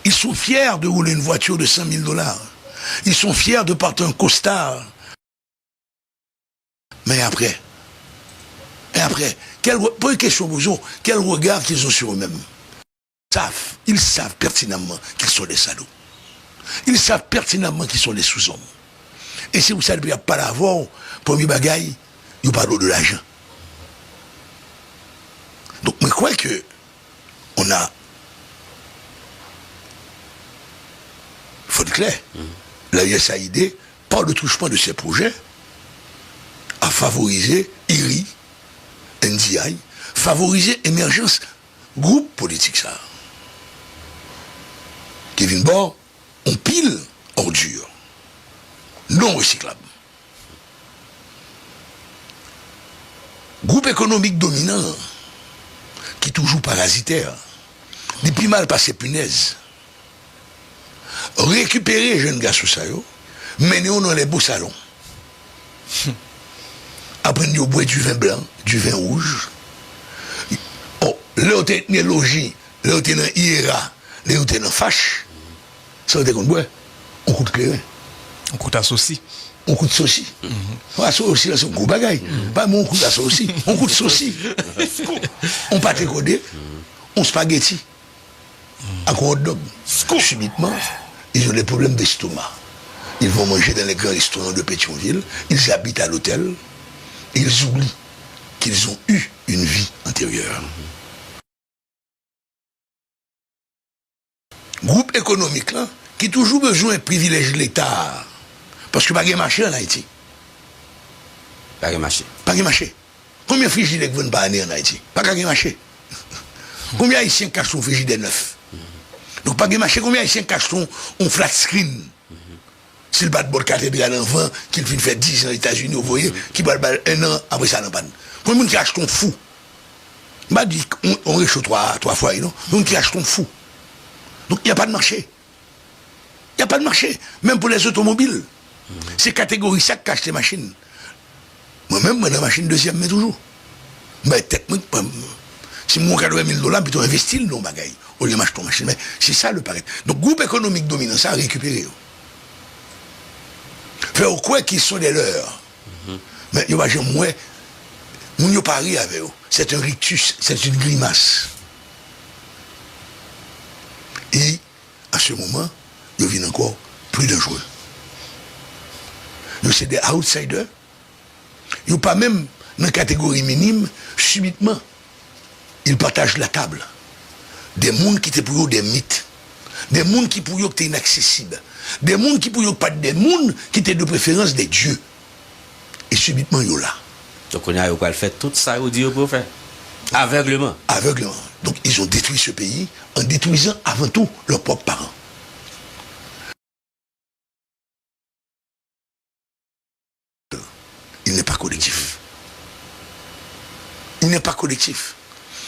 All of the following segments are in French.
Ils sont fiers de rouler une voiture de 100 000 $. Ils sont fiers de porter un costard. Mais après, pour une question vous ont, quel regard qu'ils ont sur eux-mêmes? Ils savent pertinemment qu'ils sont des salauds. Ils savent pertinemment qu'ils sont des sous-hommes. Et si vous savez qu'il n'y a pas l'avoir, premier bagaille, ils parlent de l'argent. Donc, je crois que on a. Il faut être clair. La USAID, par le truchement de ses projets, a favorisé IRI, NDI, favorisé l'émergence groupe politique ça. Kevin Bord, on pile ordures, non recyclables. Groupe économique dominant, qui est toujours parasitaire, depuis mal passé punaise. Récupérer les jeunes gars sous ça, mener-nous dans les beaux salons. Après, nous boire du vin blanc, du vin rouge. Oh, là, on est dans logis, là, on est dans IRA, là, on est dans fâche. Ça veut dire qu'on boit, on coûte clair. On coûte associé. On coûte sauci. Ah, sauci, là, c'est un gros bagaille. Pas moi, on coûte à sauci. On coûte sauci. On pâte codé, on spaghetti. À hot dog. Subitement, ils ont des problèmes d'estomac. Ils vont manger dans les grands restaurants de Pétionville, ils habitent à l'hôtel, et ils oublient qu'ils ont eu une vie antérieure. Groupe économique là, qui toujours besoin de privilèges de l'État. Parce que pas de marché en Haïti. Pas de marché. Pas de marché. Combien de frigidaires vont pas en Haïti? Pas de marché. Combien d'Haïtiens cachent son frigidaire neuf? Donc pas de marché, combien d'Haïtiens cachent son flat screen? S'il bat de bol cathédrale en vent, qu'il finit faire 10 ans aux États-Unis, vous voyez, qui bat un an après ça, non pas. Combien de gens qui achètent ton fou? Bah dit on réchauffe trois fois, non? Donc qui achètent ton fou. Donc il n'y a pas de marché. Il n'y a pas de marché. Même pour les automobiles. C'est catégorie ça qui achète les machines. Moi-même, moi, dans la machine deuxième, mais toujours. Mais techniquement, si mon 80 000 $, plutôt investir dans le bagaille, au lieu d'acheter ton machine. Mais c'est ça le pareil. Donc, groupe économique dominant, ça a récupéré. Faire quoi qu'ils sont des leurs. Mais il y a moins. Moun yo pari avec eux. C'est un rictus, c'est une grimace. Et à ce moment, ils viennent encore plus dangereux. Ils sont des outsiders. Ils n'ont pas même dans la catégorie minime, subitement, ils partagent la table. Des mondes qui étaient pour eux des mythes. Des mondes qui pour eux étaient inaccessibles. Des mondes qui pour eux pas des mondes qui étaient de préférence des dieux. Et subitement, ils sont là. Donc on a eu fait tout ça, on dit pour faire. Aveuglement. Aveuglement. Donc ils ont détruit ce pays en détruisant avant tout leurs propres parents. Il n'est pas collectif. Il n'est pas collectif.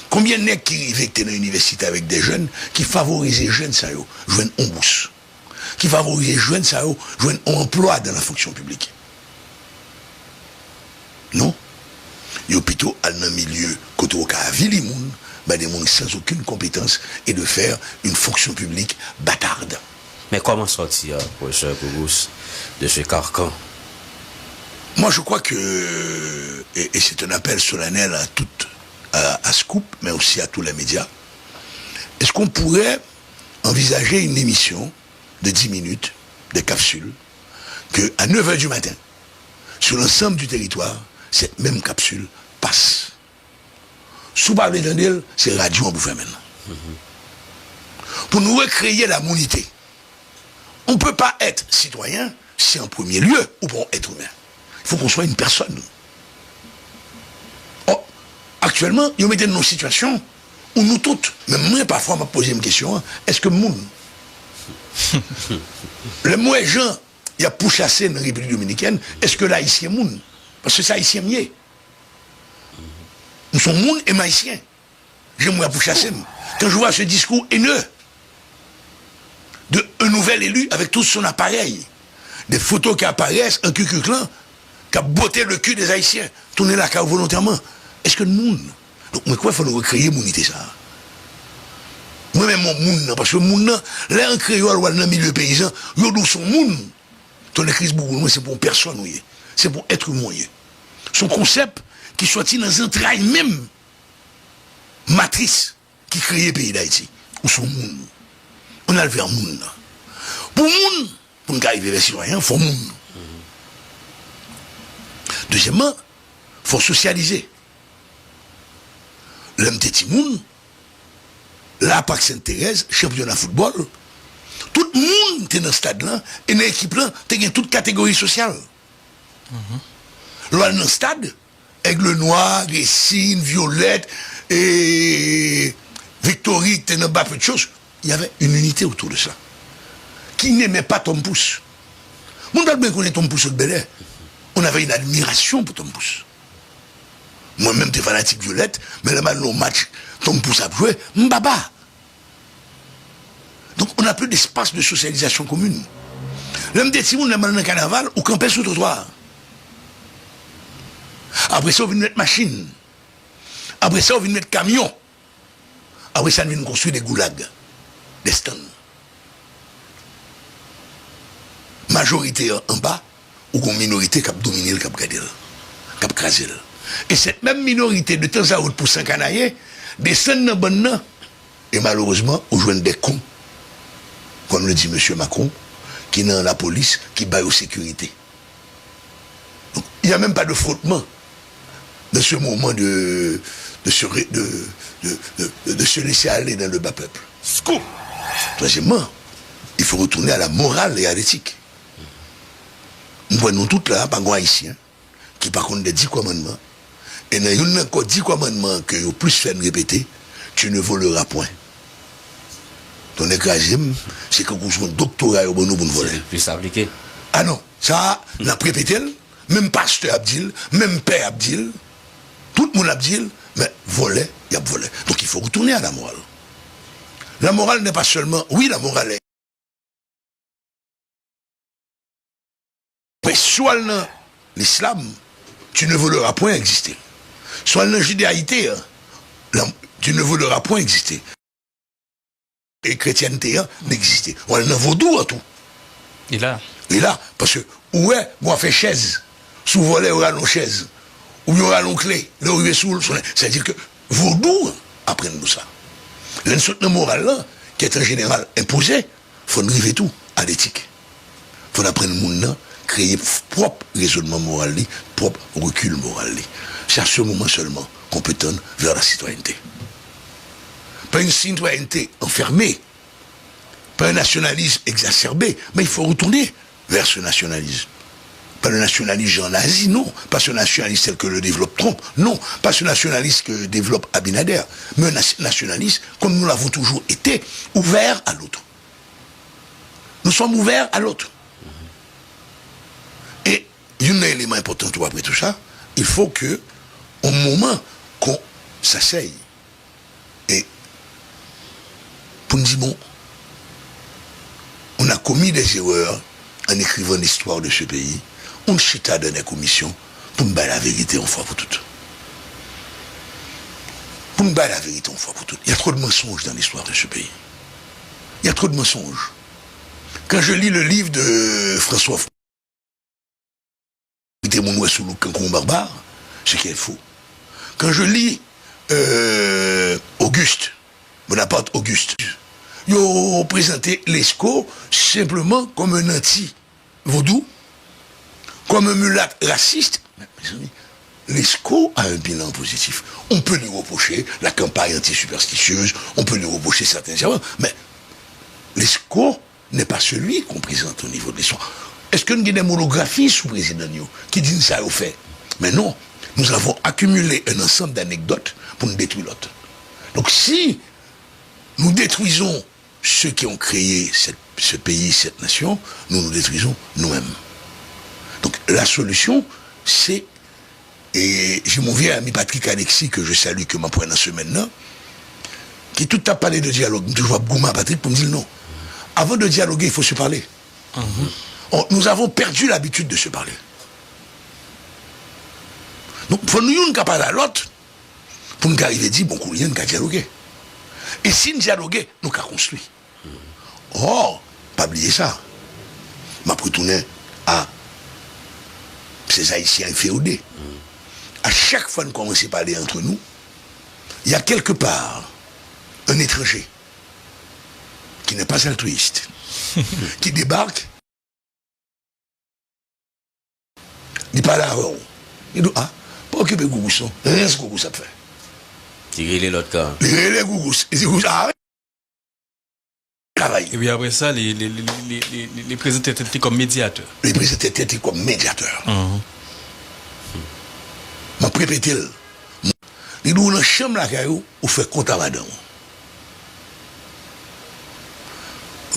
Combien de nègres qui arrivaient dans l'université avec des jeunes qui favorisaient les jeunes, ça y est, jouent en bourse. Qui favorisaient les jeunes, ça y est, jouent en emploi dans la fonction publique. Non. Il y a plutôt dans un milieu côté au cas des gens sans aucune compétence et de faire une fonction publique bâtarde. Mais comment sortir, professeur Kougous, de ce carcan? Moi, je crois que, et c'est un appel solennel à Scoop, mais aussi à tous les médias, est-ce qu'on pourrait envisager une émission de 10 minutes, des capsules, qu'à 9h du matin, sur l'ensemble du territoire, cette même capsule passe. Sous parler d'un d'elle, c'est radio en bouffant maintenant. Pour nous recréer la monité. On ne peut pas être citoyen si en premier lieu, ou bon être humain. Il faut qu'on soit une personne. Oh, actuellement, ils mettent dans une situation où nous toutes, même moi parfois, je me pose une question, est-ce que moun, le moins gens, il y a pour chasser dans la République dominicaine, est-ce que l'haïtien moun? Parce que c'est haïtien mieux. Nous sommes moun et haïtiens. J'aime pour chasser. Quand je vois ce discours haineux de un nouvel élu avec tout son appareil, des photos qui apparaissent, un cucuclan, qui a botté le cul des haïtiens, tourner la cave volontairement. Est-ce que nous, donc, mais quoi, il faut nous recréer l'unité ça? Moi-même, mon monde, parce que mon monde, là, en créole, ou dans le milieu paysan, yo d'où son monde. Ton écrit beaucoup, c'est pour personne, c'est pour être humain. Son concept qui sorti dans un entrailles même, matrice, qui crée le pays d'Haïti, ou son monde. On a le vers monde. Pour monde, pour nous arriver les citoyens, il faut monde. Deuxièmement, il faut socialiser. L'homme de Timoun, la Parc Sainte-Thérèse, championnat de football, tout le monde est dans ce stade-là, et dans l'équipe là, il y a toute catégorie sociale. Là, dans le stade, Aigle Noir, Gressine, Violette, et Victorie, il y a peu de choses. Il y avait une unité autour de ça. Qui n'aimait pas Tom Pouce. Mon dal bien connaît Tom Pouce de Bel Air. On avait une admiration pour Tom Pouce. Moi-même, t'es fanatique Violette, mais le match, Tom Pouce a joué, m'baba. Donc, on n'a plus d'espace de socialisation commune. L'homme des Timoun, dans le carnaval, ou campait sur le trottoir. Après ça, on vient mettre machine. Après ça, on vient mettre camion. Après ça, on vient construire des goulags, des stands. Majorité en bas, ou une minorité qui a dominé le cap gardé, qui a crasé. Et cette même minorité, de temps à autre, pour s'encanailler, descend dans le bon. Et malheureusement, on joue des cons, comme le dit M. Macron, qui est dans la police, qui bat aux sécurités. Donc, il n'y a même pas de frottement dans ce moment de se laisser aller dans le bas peuple. Troisièmement, il faut retourner à la morale et à l'éthique. Nous voyons toutes là, par haïtien, qui par contre des 10 commandements, et il y a encore 10 commandements que vous plus fait répéter, tu ne voleras point. Ton écrasime, c'est que vous avez un doctorat au bon pour nous voler. C'est plus appliqué. Ah non, ça, on a répété, même pasteur Abdil, même père Abdil, tout le monde Abdil, mais voler, il y a volé. Donc il faut retourner à la morale. La morale n'est pas seulement, oui, la morale est. Mais soit dans l'islam, tu ne voleras point exister. Soit dans la judéité, tu ne voleras point exister. Et chrétienté n'existait. On a un vaudou à tout. Et là, parce que, où est, moi, fait chaise, sous volet, il y aura nos chaises, ou il y aura nos clés, là où il est sous, c'est-à-dire que vaudou, apprennent-nous ça. L'insulte morale là, qui est en général imposé, il faut driver tout à l'éthique. Il faut apprendre le monde, créer propre raisonnement moral, propre recul moral. C'est à ce moment seulement qu'on peut tendre vers la citoyenneté. Pas une citoyenneté enfermée, pas un nationalisme exacerbé, mais il faut retourner vers ce nationalisme. Pas le nationalisme Jean Nazi, non. Pas ce nationalisme tel que le développe Trump, non. Pas ce nationalisme que développe Abinader, mais un nationalisme, comme nous l'avons toujours été, ouvert à l'autre. Nous sommes ouverts à l'autre. Et un élément important après tout ça, il faut que, au moment qu'on s'asseye, et pour nous dire, bon, on a commis des erreurs en écrivant l'histoire de ce pays, on chita dans des commissions pour nous battre la vérité une fois pour toutes. Pour nous battre la vérité une fois pour toutes. Il y a trop de mensonges dans l'histoire de ce pays. Il y a trop de mensonges. Quand je lis le livre de François était mon sous le cancon barbare, c'est qu'il est faux. Quand je lis Auguste, Bonaparte Auguste, ils ont présenté l'ESCO simplement comme un anti-vaudou, comme un mulâtre raciste. Mes amis, l'ESCO a un bilan positif. On peut lui reprocher la campagne anti-superstitieuse, on peut lui reprocher certains erreurs, mais l'ESCO n'est pas celui qu'on présente au niveau de l'histoire. Est-ce que nous avons des monographies sous président qui disent ça au fait? Mais non, nous avons accumulé un ensemble d'anecdotes pour nous détruire l'autre. Donc si nous détruisons ceux qui ont créé ce pays, cette nation, nous nous détruisons nous-mêmes. Donc la solution, c'est, et j'ai mon vieux ami Patrick Alexis, que je salue, que m'apprend dans ce semaine-là, qui tout a parlé de dialogue. Je vois Gouma Patrick pour me dire non. Avant de dialoguer, il faut se parler. Nous avons perdu l'habitude de se parler. Donc, il faut nous parler à l'autre pour nous arriver à dire, bon, il y a un dialoguer. Et si nous dialoguons, nous avons construit. Oh, pas oublier ça. Je vais retourner à ces Haïtiens inféodés. À chaque fois que nous commençons à parler entre nous, il y a quelque part un étranger qui n'est pas altruiste, qui débarque, il parle à eux. Il dit, ah, pas occuper Gougousson, rien ce que Gougous a fait. Il relève l'autre cas. Il relève Gougous. Il dit, ah, travail. Et puis après ça, les présidents étaient comme médiateurs. Les présidents étaient comme médiateurs. Je vais répéter. Il dit, dans la chambre là, vous faites compte à madame.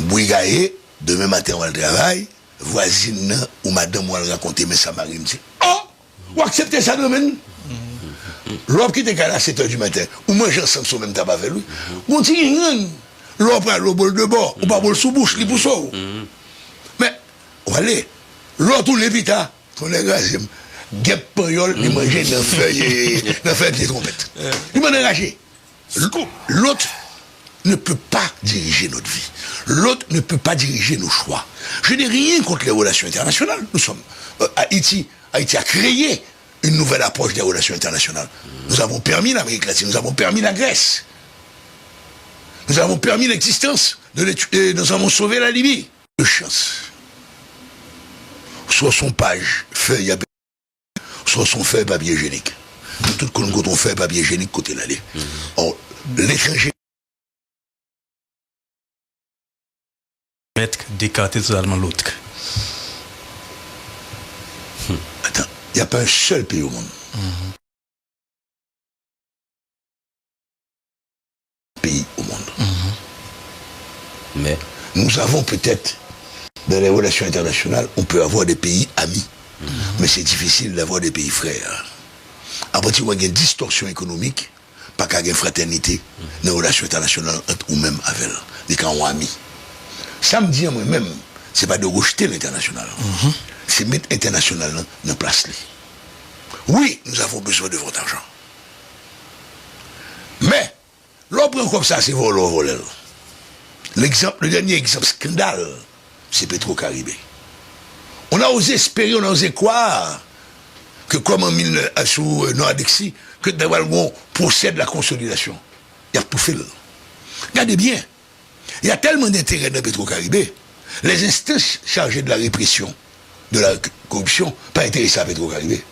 Bouigaye, demain matin, on va le travail, voisine ou madame, on va raconter, mais ça m'arrive. Oh, vous acceptez ça demain? L'homme qui était à 7h du matin, ou moi j'ensemble sur le même tabac avec lui, on dit, l'homme prend le bol de bord, ou pas le sous-bouche, il pousse. Mais, on va aller, l'autre ou l'épita, on est gazé, guêpe pariole, il mangeait dans feuille de trompette. Il m'a enragé. L'autre ne peut pas diriger notre vie. L'autre ne peut pas diriger nos choix. Je n'ai rien contre les relations internationales. Nous sommes. Haïti a créé une nouvelle approche des relations internationales. Nous avons permis l'Amérique latine, nous avons permis la Grèce. Nous avons permis l'existence nous avons sauvé la Libye. De chance. Soit son page, feuille, soit son feuille papier hygiénique. Tout quand on fait papier hygiénique côté l'aller. Or, l'étranger. Mettre d'écarter totalement l'autre. Attends, il n'y a pas un seul pays au monde. Pays au monde. Mais nous avons peut-être, dans les relations internationales, on peut avoir des pays amis. Mais c'est difficile d'avoir des pays frères. À partir où il y a une distorsion économique, pas qu'il y ait une fraternité dans les relations internationales ou même avec elles, des camps amis. Ça me dit moi-même, c'est pas de rejeter l'international. C'est mettre l'international dans place. Oui, nous avons besoin de votre argent. Mais, l'autre comme ça, c'est voler. Le dernier exemple scandale, c'est Petro-Caribé. On a osé espérer, on a osé croire que comme sous Noadexi, que Davalgon procède la consolidation. Il y a tout fait là. Regardez bien, il y a tellement d'intérêt dans Petro-Caribé, les instances chargées de la répression de la corruption, pas intéressées à Petro-Caribé.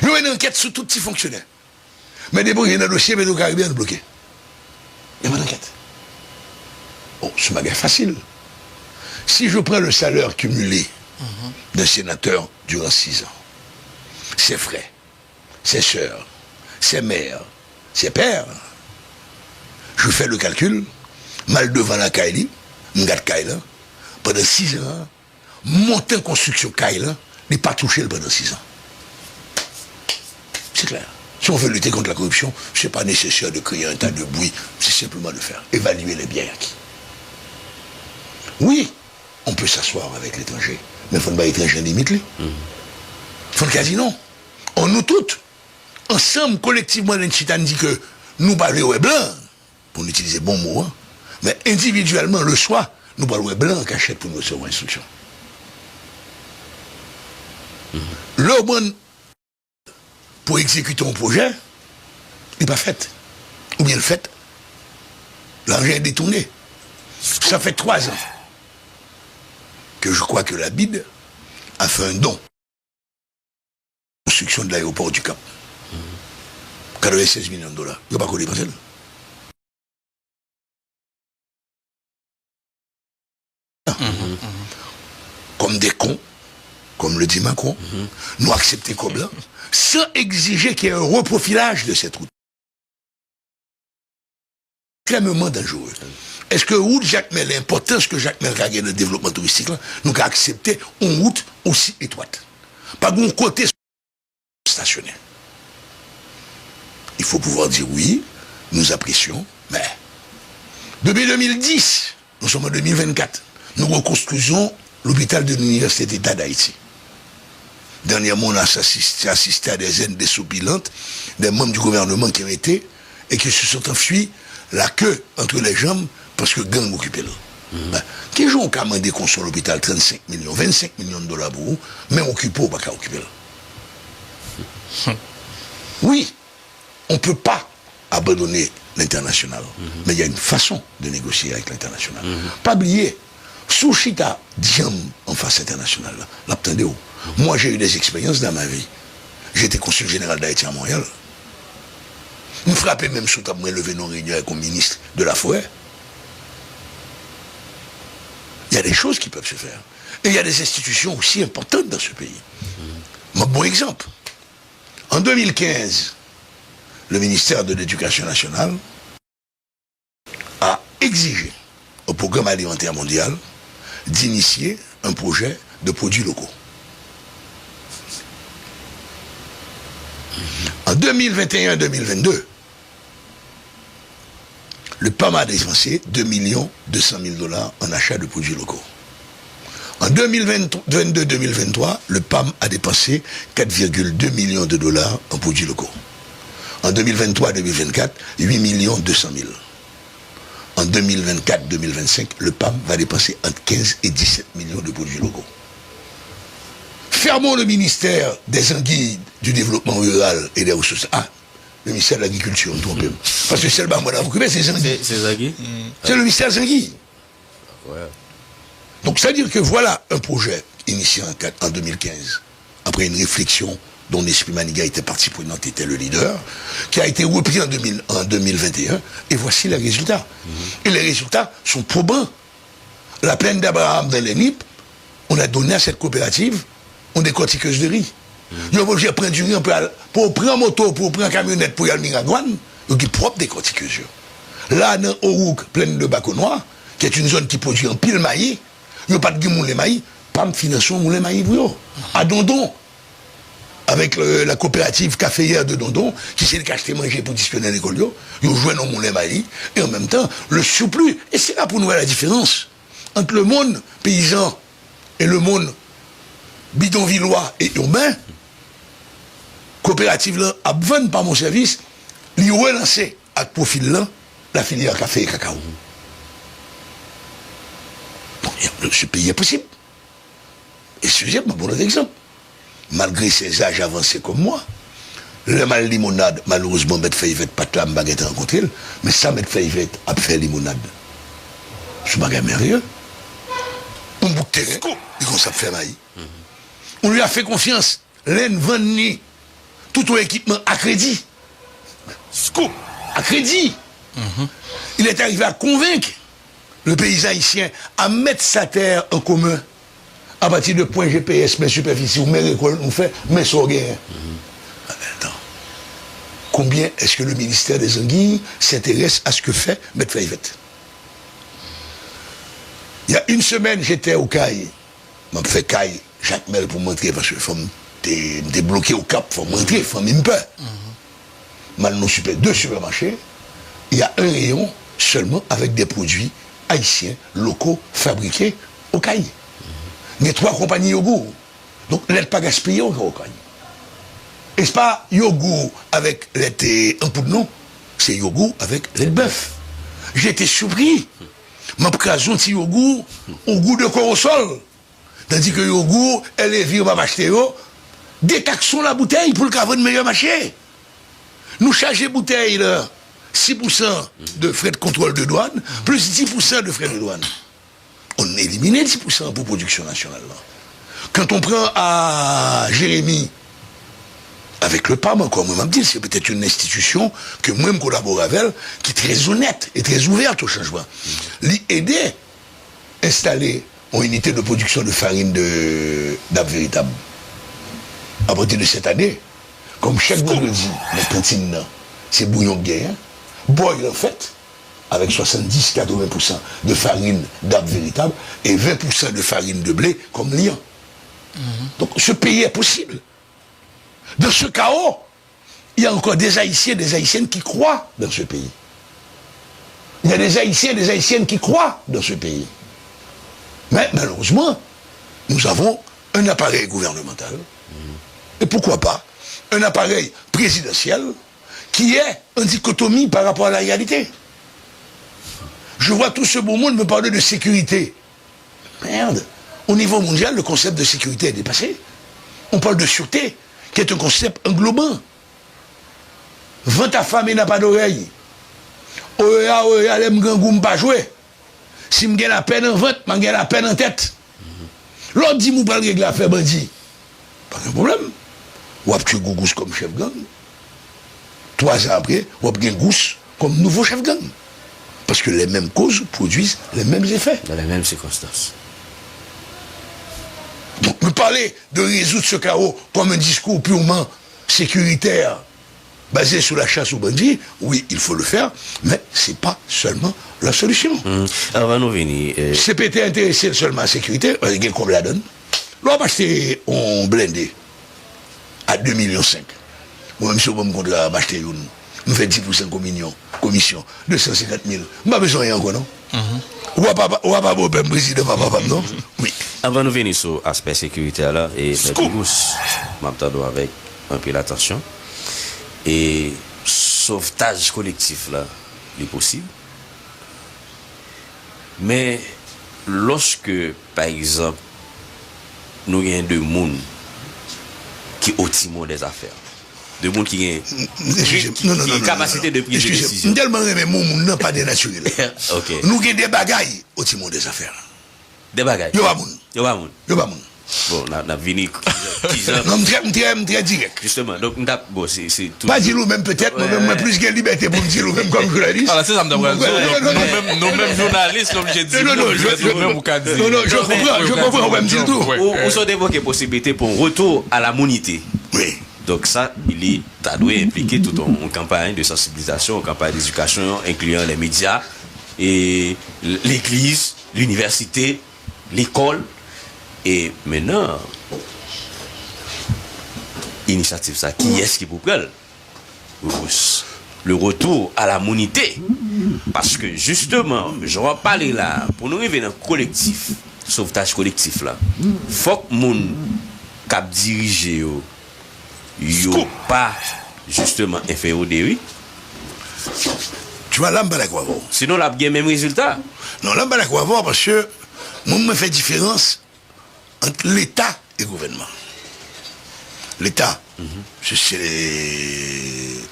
Nous avons une enquête sur tout petit fonctionnaire. Mais des il y a un dossier Petro-Caribé bloqué. Il y a pas d'enquête. Bon, c'est ma guerre facile. Si je prends le salaire cumulé d'un sénateur durant 6 ans, ses frères, ses sœurs, ses mères, ses pères, je fais le calcul, mal devant la Kaili, m'gade Kaila, pendant 6 ans, monter en construction Kaila, n'est pas touché pendant 6 ans. C'est clair. Si on veut lutter contre la corruption, ce n'est pas nécessaire de créer un tas de bruit, c'est simplement de faire évaluer les biens acquis. Oui, on peut s'asseoir avec l'étranger, mais il faut pas étranger limite. Il faut le dire non. On nous toutes, ensemble, collectivement, l'Inchitan dit que nous parlons blanc, pour utiliser bon mot, hein, mais individuellement, le soir, nous parlons blanc en cachette pour nous recevoir instruction. Le bon pour exécuter un projet, il n'est pas fait. Ou bien le fait, l'argent est détourné. Ça fait 3 ans que je crois que la BID a fait un don. Construction de l'aéroport du Cap. 96 millions de dollars. Il n'y a pas qu'on dépense. Comme des cons, comme le dit Macron, nous accepter comme là, sans exiger qu'il y ait un reprofilage de cette route. Extrêmement dangereux. Est-ce que route Jacques Mel, l'importance que Jacques Mel a gagné dans le développement touristique, là, nous avons accepté une route aussi étroite. Pas d'un côté stationnaire. Il faut pouvoir dire oui, nous apprécions, mais depuis 2010, nous sommes en 2024, nous reconstruisons l'hôpital de l'Université d'État d'Haïti. Dernièrement, on a assisté à des haines dessoupilantes, des membres du gouvernement qui ont été et qui se sont enfuis la queue entre les jambes parce que gang occupait là. Qui joue qu'à demander qu'on soit à l'hôpital 35 millions, 25 millions de dollars pour vous, mais occupé ou pas qu'à occuper là. Oui, on ne peut pas abandonner l'international, mais il y a une façon de négocier avec l'international. Pas oublier, sous Chita, diam en face internationale, l'attendez où? Moi, j'ai eu des expériences dans ma vie. J'étais consul général d'Haïti à Montréal. Nous frappons même sous table, lever nos réunions avec le ministre de la Forêt. Il y a des choses qui peuvent se faire. Et il y a des institutions aussi importantes dans ce pays. Un bon exemple. En 2015, le ministère de l'Éducation nationale a exigé au Programme alimentaire mondial d'initier un projet de produits locaux. En 2021-2022, le PAM a dépensé 2 200 000 $ en achat de produits locaux. En 2022-2023, le PAM a dépensé 4,2 millions de dollars en produits locaux. En 2023-2024, 8 200 000. En 2024-2025, le PAM va dépenser entre 15 et 17 millions de produits locaux. Fermons le ministère des Anguilles, du développement rural et des ressources. Ah, le ministère de l'Agriculture, parce que c'est le bas, c'est Anguilles. C'est Anguilles. C'est le ministère des Anguilles. Ouais. Donc, c'est-à-dire que voilà un projet initié en 2015, après une réflexion dont Esprit Maniga était partie prenante, était le leader, qui a été repris en 2021, et voici les résultats. Et les résultats sont probants. La plaine d'Abraham dans les NIP, on a donné à cette coopérative, on des cortiqueuses de riz. Ils ont obligé de prendre du riz pour prendre moto, pour prendre camionnette, pour y aller à douane, donc ils propre des cortiqueuses. Là, dans Orouk, plaine de Baconnois, qui est une zone qui produit en pile maïs, il n'y a pas de moulin maïs, pas de financement moulin maïs pour eux. À Dondon, avec la coopérative caféière de Dondon, qui s'est acheté manger pour disposer l'école, ils ont joué dans moulin maïs, et en même temps, le surplus. Et c'est là pour nous voir la différence entre le monde paysan et le monde bidonvillois et urbain. Coopérative là, à 20 par mon service, ils ont relancé à profil là la filière café et cacao. Bon, ce pays est possible. Et c'est un bon exemple. Malgré ses âges avancés comme moi, le mal limonade, malheureusement, M. Fayvet, pas de la baguette rencontré, mais ça, M. Fayvet a fait limonade. C'est un bagage merveilleux. On boucle terrain, il commence à faire maïs. On lui a fait confiance. L'en vend tout ton équipement à crédit. Scoop, à crédit. Il est arrivé à convaincre le paysan haïtien à mettre sa terre en commun à partir de points GPS, mais superficie, ou mais récolte, on fait, mais sur rien. Attends. Combien est-ce que le ministère des Anguilles s'intéresse à ce que fait M. Fayvet? Il y a une semaine, j'étais au CAI. Je me fait CAI, Jacques Mel pour montrer, parce que t'es bloqué au Cap, il faut montrer, il faut même peur. Maintenant, deux supermarchés, il y a un rayon seulement avec des produits haïtiens, locaux, fabriqués au CAI. Il y a 3 compagnies yogourt. Donc, l'aide pas gaspillée au CAI. Et c'est pas yogourt avec l'aide en poudre, non. C'est yogourt avec l'aide bœuf. J'ai été surpris. Ma occasion de yogourt au goût de corps au sol. Tandis que yogourt, elle est vire, va acheter, détaxons la bouteille pour le caverne de meilleur marché. Nous chargeons bouteille, là, 6% de frais de contrôle de douane, plus 10% de frais de douane. On élimine 10% pour production nationale. Là. Quand on prend à Jérémy, avec le PAM, encore, moi, je me dis, c'est peut-être une institution que moi, je collabore avec elle, qui est très honnête et très ouverte au changement. L'aider à installer une unité de production de farine d'Ab véritable. À partir de cette année, comme chaque vendredi, la cantine, c'est bouillon de guerre, boil en fait, avec 70-80% de farine d'Ab véritable et 20% de farine de blé comme Lyon. Donc ce pays est possible. Dans ce chaos, il y a encore des Haïtiens, des Haïtiennes qui croient dans ce pays. Il y a des Haïtiens, des Haïtiennes qui croient dans ce pays. Mais malheureusement, nous avons un appareil gouvernemental, et pourquoi pas, un appareil présidentiel qui est en dichotomie par rapport à la réalité. Je vois tout ce beau monde me parler de sécurité. Merde. Au niveau mondial, le concept de sécurité est dépassé. On parle de sûreté, qui est un concept englobant. Vent ta femme et n'a pas d'oreille. Oya, l'aime gangou pas jouer. Si m'gagne la peine en vente, m'gagne la peine en tête. L'autre dit mou pas le règle à faire bandit. Pas de problème. Ou ap tué Gougous comme chef gang. 3 ans après, ou ap gen Gous comme nouveau chef gang. Parce que les mêmes causes produisent les mêmes effets. Dans les mêmes circonstances. Donc, me parler de résoudre ce chaos comme un discours purement sécuritaire, basé sur la chasse aux bandits, oui, il faut le faire, mais c'est pas seulement la solution. Avant nous venir. CPT intéressé seulement à la sécurité, il y a comme la donne. L'on va acheter un blindé à 2,5 millions. Moi, monsieur, je vais acheter une. Je fais 10% commission, 250 000. Je n'ai pas besoin de encore, non? Ou pas le président, papa, non? Oui. Avant de venir sur l'aspect sécuritaire là, et je m'attends avec un peu l'attention. Et sauvetage collectif là, il est possible. Mais lorsque, par exemple, nous avons deux monde qui ont au timon des affaires, de monde qui ont une capacité de prise de décision. Nous tellement aimé mon monde, non pas des naturels. Ok. Nous avons des bagailles au timon des affaires. Des bagailles. Yo pas moun. Yo pas moun. Yo pas moun. Bon, on a venu. Non, très direct. Justement, donc bon, c'est tout. Pas dire même peut-être, moi plus de liberté pour me dire même comme journaliste. Alors c'est ça me demande. Nous-mêmes journalistes, l'objet de dire. Non, je comprends, on va me dire tout. On s'est évoqué possibilité pour un retour à la monité. Oui. Donc ça, ça doit impliquer toute une campagne de sensibilisation, une campagne d'éducation, incluant les médias, et l'église, l'université, l'école. Et maintenant, initiative ça, qui est-ce qui vous prend le retour à la monité? Parce que justement, je vais parler là, pour nous arriver dans le collectif, sauvetage collectif là, faut que les gens qui dirigent yo pas justement inféodé. Tu vois, là, je ne voir. Sinon, là, il y a le même résultat. Non, là, je ne voir parce que moi, je fais différence entre l'État et le gouvernement. L'État, c'est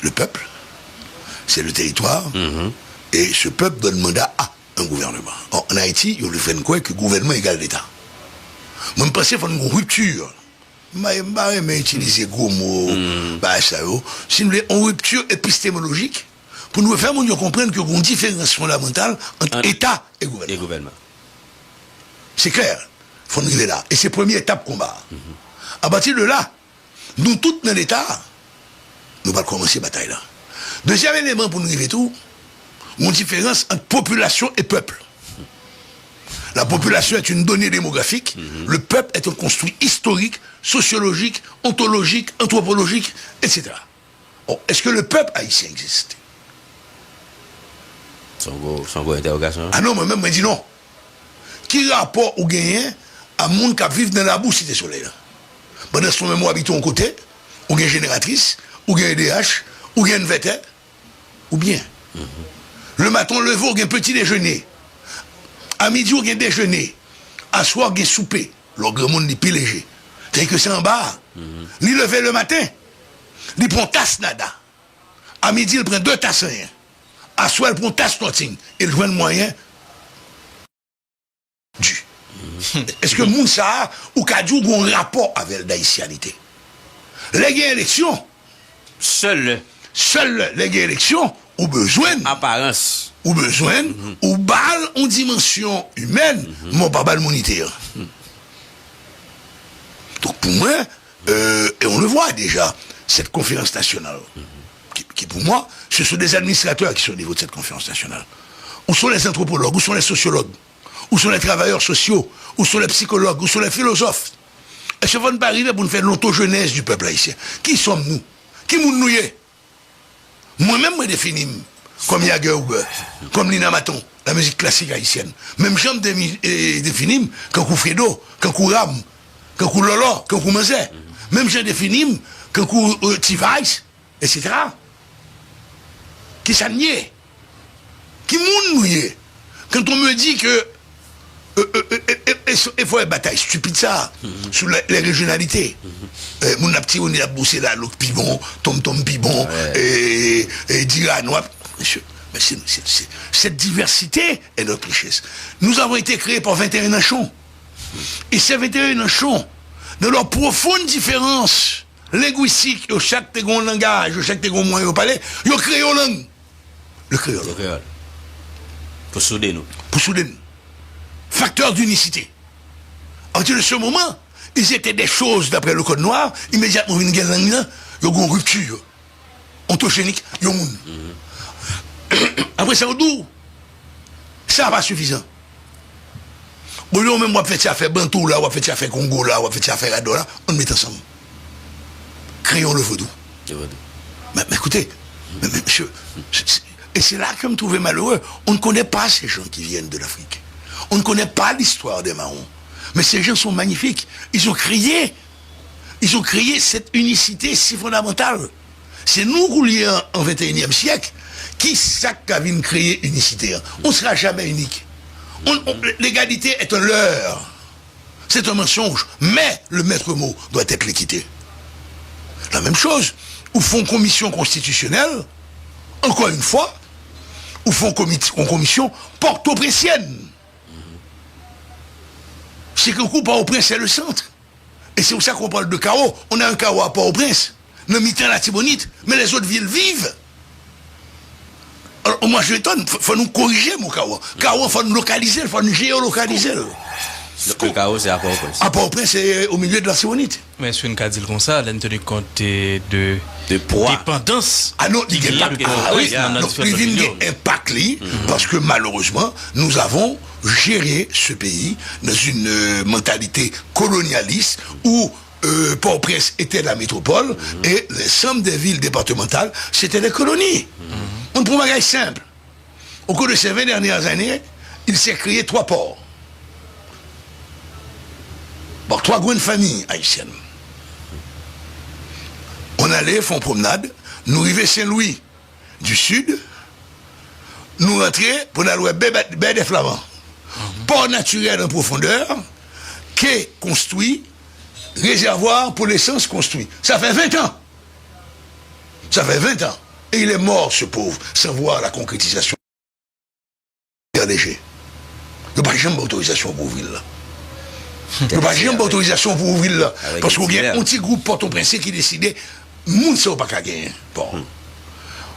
le peuple, c'est le territoire, et ce peuple donne mandat à un gouvernement. Or, en Haïti, il y a le fait quoi que le gouvernement égale l'État. Moi, je pense qu'il faut une rupture. Je ne vais utiliser gros mots, si nous voulons une rupture épistémologique, pour nous faire comprendre qu'il y a une différence fondamentale entre État et gouvernement. C'est clair. Il faut nous arriver là. Et c'est la première étape combat. À partir de là, nous tous dans l'État, nous allons commencer la bataille là. Deuxième élément pour nous arriver tout, une différence entre population et peuple. La population est une donnée démographique, le peuple est un construit historique, sociologique, ontologique, anthropologique, etc. Or, est-ce que le peuple haïtien existe? Sans gros interrogation. Ah non, moi-même, je dis non. Qui rapport au gagnant à monde qui vit dans la boue Cité Soleil? Pendant ce moment, habitons au côté, ou gagne génératrice, ou gagne EDH, ou gagne VT, ou bien. Le matin, levé, ou gagne petit déjeuner. À midi, ou gagne déjeuner. À soir, ou gagne souper. Le grand monde n'est plus léger. C'est-à-dire que c'est en bas. Il levé le matin, il prend tasse nada. À midi, il prend 2 tasses rien. À soir, il prend tasse nothing. Il joue le moyen du. Est-ce que moun sa ou kadjou gon rapport avec l'haïtianité? Les gains élections, Seul les gains élections, ou besoin, apparence. ou balle en dimension humaine, mon pas balle monétaire. Donc pour moi, et on le voit déjà, cette conférence nationale, qui pour moi, ce sont des administrateurs qui sont au niveau de cette conférence nationale. Où sont les anthropologues, où sont les sociologues? Où sont les travailleurs sociaux? Où sont les psychologues? Où sont les philosophes? Est-ce qu'on va pas arriver pour nous faire l'autogenèse du peuple haïtien? Qui sommes-nous? Qui nous y est? Moi-même, je définis comme Yager Ouber, comme Lina Maton, la musique classique haïtienne. Même je me définis comme Fredo, comme Ram, comme Lolo, comme Manzé. Même je définis comme Tivais, etc. Qui ça niait? Qui moun mouillé? Quand on me dit que il faut une bataille stupide ça sur les régionalités. Mon petit on est à bousser là, l'autre pibon, tom pibon, et diranois. Monsieur, mais cette diversité est notre richesse. Nous avons été créés par 21 nations. Et ces 21 nations, de leur profonde différence linguistique, chaque langage, chaque moyen au palais, ils ont créé une langue. Le créole. Pour souder nous. Facteur d'unicité. À partir de ce moment, ils étaient des choses d'après le code noir, immédiatement une guerre langue, ils ont une rupture ontogénique, ils ont Après ça, on dit, ça n'est pas suffisant. Au lieu même, on fait ça faire Bantou là, on fait ça faire Congo là, on fait ça faire Rado là, on met ensemble. Créons le vaudou. Mais écoutez, monsieur, et c'est là que je me trouvais malheureux. On ne connaît pas ces gens qui viennent de l'Afrique. On ne connaît pas l'histoire des Marrons. Mais ces gens sont magnifiques. Ils ont créé cette unicité si fondamentale. C'est nous qui lions en 21e siècle qui savent créer unicité. On ne sera jamais unique. L'égalité est un leurre. C'est un mensonge. Mais le maître mot doit être l'équité. La même chose, ou font commission constitutionnelle, encore une fois, ou font commission porto-pressienne. C'est que le coup Port-au-Prince, c'est le centre. Et c'est pour ça qu'on parle de chaos. On a un chaos à Port-au-Prince, le mitin la Tibonite, mais les autres villes vivent. Alors, moi, je m'étonne, il faut nous corriger, mon chaos. Chaos, il faut nous localiser, il faut nous géolocaliser. Le chaos, c'est à Port-au-Prince. À Port-au-Prince, c'est au milieu de la Tibonite. Mais sur une cas dit comme ça, elle a tenu compte de poids. Dépendance. Ah non, il y a un impact, parce que malheureusement, nous avons géré ce pays dans une mentalité colonialiste où Port-au-Prince était la métropole et l'ensemble des villes départementales, c'était des colonies. On prend un bagage simple. Au cours de ces 20 dernières années, il s'est créé 3 ports. Bon, 3 grandes familles haïtiennes. On allait, font promenade, nous arrivons Saint-Louis du sud, nous rentrons pour aller baie des Flamands. Port naturel en profondeur, quai construit, réservoir pour l'essence construit. Ça fait 20 ans. Ça fait 20 ans. Et il est mort, ce pauvre, sans voir la concrétisation. Léger. Il n'y a pas jamais d'autorisation pour ouvrir là. Il n'y a pas jamais d'autorisation pour ouvrir là. Parce qu'il y a un petit groupe Port-au-Prince qui décidait, moun ne pas qu'à gagner. Bon.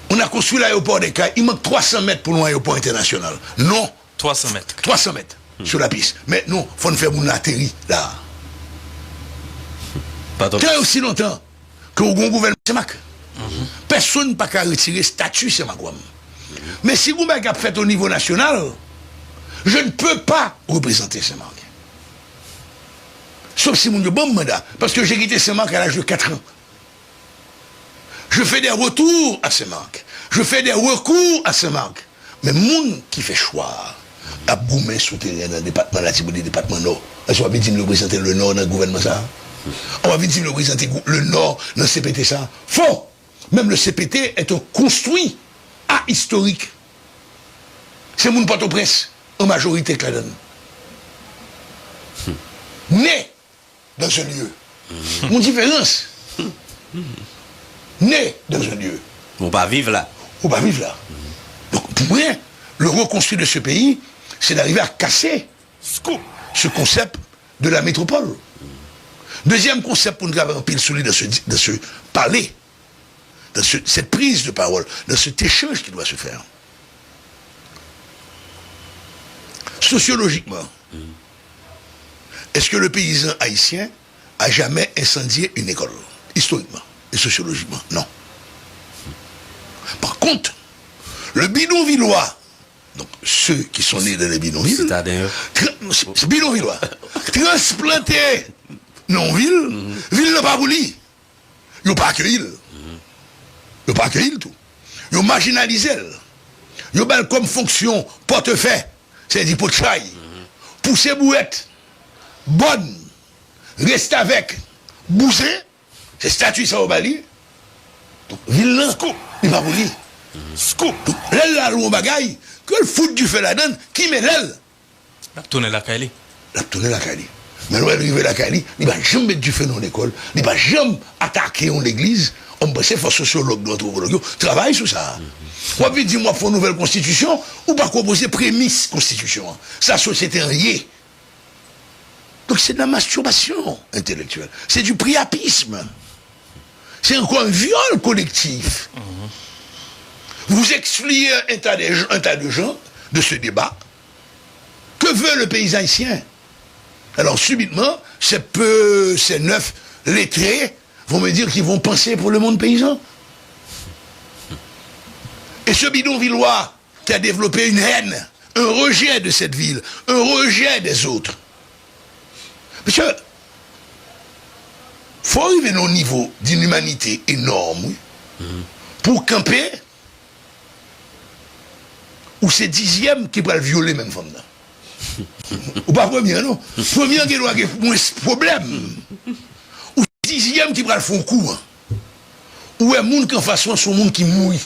On a construit l'aéroport des Cayes, il manque 300 mètres pour l'aéroport international. Non. 300 mètres. 300 mètres sur la piste. Mais non, il faut nous faire mon atterri là. Très aussi longtemps que le gouvernement Semak. Personne n'a pas qu'à retirer le statut Semak. Mais si vous m'avez fait au niveau national, je ne peux pas représenter Semak. Sauf si mon bon mandat. Parce que j'ai quitté Semak à l'âge de 4 ans. Je fais des retours à Semak. Je fais des recours à Semak. Mais moun qui fait choix à Goumen souterrain dans le département de la Tibonite, département Nord. Est-ce qu'on va venir représenter le Nord dans le gouvernement ça? On va venir représenter le Nord dans le CPT ça? Faux! Même le CPT est un construit historique. C'est mon Port-au-Prince, en majorité que la donne. Né dans un lieu. Mon différence. Né dans un lieu. On va vivre là. On va vivre là. Donc, pour moi, le reconstruire de ce pays, c'est d'arriver à casser ce concept de la métropole. Deuxième concept pour nous avoir un pile solide de ce parler, dans cette prise de parole, dans cet échange qui doit se faire. Sociologiquement, est-ce que le paysan haïtien a jamais incendié une école? Historiquement et sociologiquement, non. Par contre, le bidonvillois, donc ceux qui sont nés dans les bidonvilles, c'est bidonvillois, transplantés non-ville, ville n'a pas voulu. Ils n'ont pas accueilli. Ils n'ont pas accueilli tout. Ils ont marginalisé. Ils ont comme fonction portefeuille, c'est-à-dire pour chaille, pousser bouette, bonne, reste avec, bouser, c'est statut ça au Bali. Donc, ville là, il n'a pas voulu. Scoop. Donc, l'aile là, l'on bagaille, que le foot du fait la donne, qui met l'aile? La tourner la Kali. La tourner la Kali. Mais nous, arriver la Kali, il va jamais mettre du feu dans l'école, il va jamais attaquer en l'église. On pense que les sociologues, anthropologues, travaillent sur ça. Ou bien dis-moi, il faut une nouvelle constitution, ou pas proposer prémisse constitution. Sa société en yé. Donc c'est de la masturbation intellectuelle. C'est du priapisme. C'est encore un viol collectif. Vous excluez un tas de gens de ce débat. Que veut le pays haïtien? Alors subitement, ces 9 lettrés vont me dire qu'ils vont penser pour le monde paysan. Et ce bidonvillois qui a développé une haine, un rejet de cette ville, un rejet des autres. Parce que, faut arriver à un niveau d'inhumanité énorme, oui, pour camper, ou c'est 10e qui va le violer même femme là. Ou pas premier, non? Premier qui doit avoir moins problème. Ou 10e qui va le faire coup. Ou un monde qui en façon son monde qui mourit.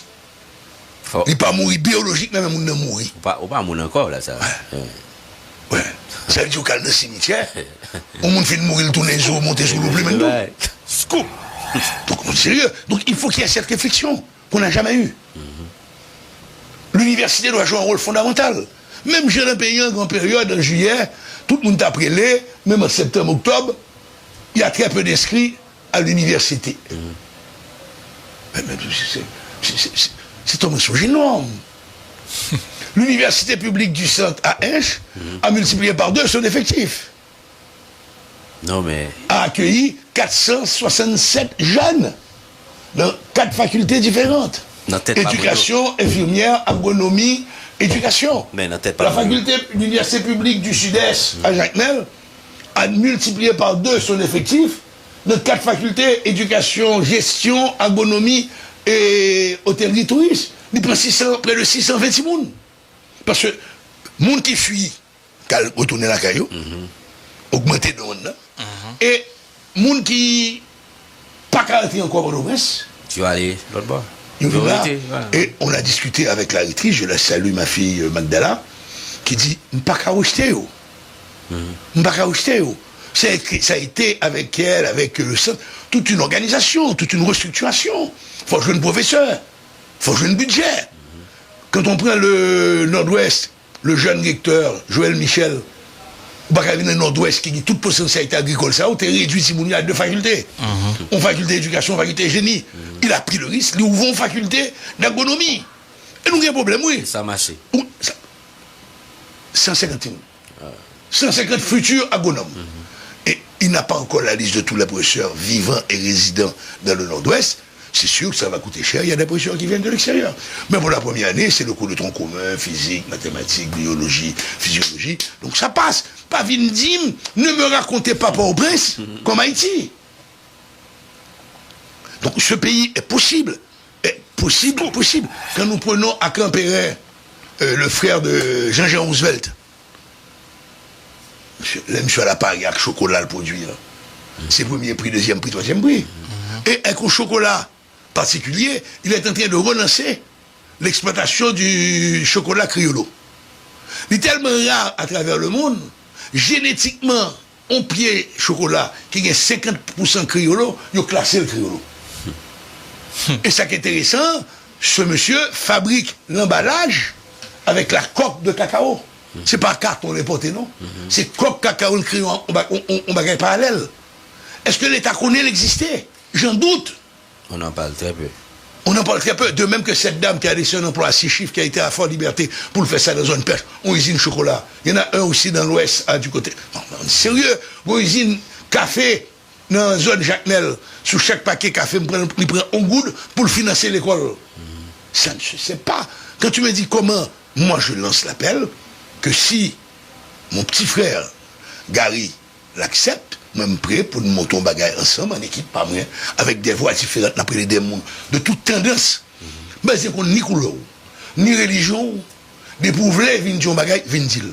Il n'est pas mourir biologique, mais un monde ne mourit. Ou pas mourir encore là, ça. Ouais. Ça veut dire qu'à le cimetière, on monde fait mourir, tourner les eaux, monter sur l'oubli maintenant. Scoop. Donc, sérieux. Donc, il faut qu'il y ait cette réflexion qu'on n'a jamais eue. L'université doit jouer un rôle fondamental. Même j'ai un pays en grande période, en juillet, tout le monde t'a prélé, même en septembre, octobre, il y a très peu d'inscrits à l'université. C'est un mensonge énorme. L'université publique du centre à Inche a multiplié par 2 son effectif. Non mais... A accueilli 467 jeunes dans 4 facultés différentes. Éducation, infirmière, agronomie, éducation. Mais la faculté l'université publique du Sud-Est à Jacmel a multiplié par 2 son effectif dans 4 facultés, éducation, gestion, agronomie et hôtellerie tourisme. Il prend près de 620 personnes. Parce que monde qui fuit, qui retourne la caillou, augmenté de monde, et monde qui pas caractère encore au Port-au-Prince. Tu vas aller l'autre bord. Voilà. Et on a discuté avec la rectrice, je la salue, ma fille Magdala, qui dit pas qu'à rejeter. Pas qu'à rejeter. Ça a été avec elle, avec le centre, toute une organisation, toute une restructuration. Il faut jouer un professeur, il faut jouer un budget. Quand on prend le Nord-Ouest, le jeune recteur, Joël Michel, ou pas venir le Nord-Ouest qui dit toute potentialité agricole, ça a été réduit si il y a 2 facultés. Une faculté d'éducation, faculté génie. Il a pris le risque, il ouvre une faculté d'agronomie. Et nous avons un problème, oui. Ça a marché. 150 150 futurs agronomes. Et il n'a pas encore la liste de tous les professeurs vivants et résidents dans le Nord-Ouest. C'est sûr que ça va coûter cher, il y a des professeurs qui viennent de l'extérieur. Mais pour la première année, c'est le cours de tronc commun, physique, mathématiques, biologie, physiologie. Donc ça passe. Pas Vindim, ne me racontez pas Port-au-Prince comme Haïti. Donc ce pays est possible. Est possible. Quand nous prenons à Campéret, le frère de Jean-Jean Roosevelt, monsieur à la Paris, avec chocolat le produit, c'est premier prix, deuxième prix, troisième prix. Et avec un chocolat particulier, il est en train de relancer l'exploitation du chocolat criollo. Il est tellement rare à travers le monde, génétiquement, on pied chocolat qui a 50% criollo, il a classé le criollo. Et ça qui est intéressant, ce monsieur fabrique l'emballage avec la coque de cacao. C'est pas carton importé, non? C'est coque cacao criollo, on bagaille parallèle. Est-ce que l'État connaît l'exister? J'en doute. On en parle très peu. On en parle très peu. De même que cette dame qui a laissé un emploi à 6 chiffres, qui a été à Fort Liberté pour le faire ça dans une pêche, on usine chocolat. Il y en a un aussi dans l'Ouest, du côté. Non, sérieux, on usine café dans la zone Jacmel. Sous chaque paquet café, il prend un goutte pour le financer l'école. Ça ne se sait pas. Quand tu me dis comment, moi je lance l'appel, que si mon petit frère, Gary, l'accepte, même prêt pour nous monter un bagage ensemble, en équipe, pas moins, avec des voix différentes, après les démons, de toute tendance. Mais c'est qu'on ni couleur, ni religion, des pouvoirs, viennent dire un bagage, viennent dire.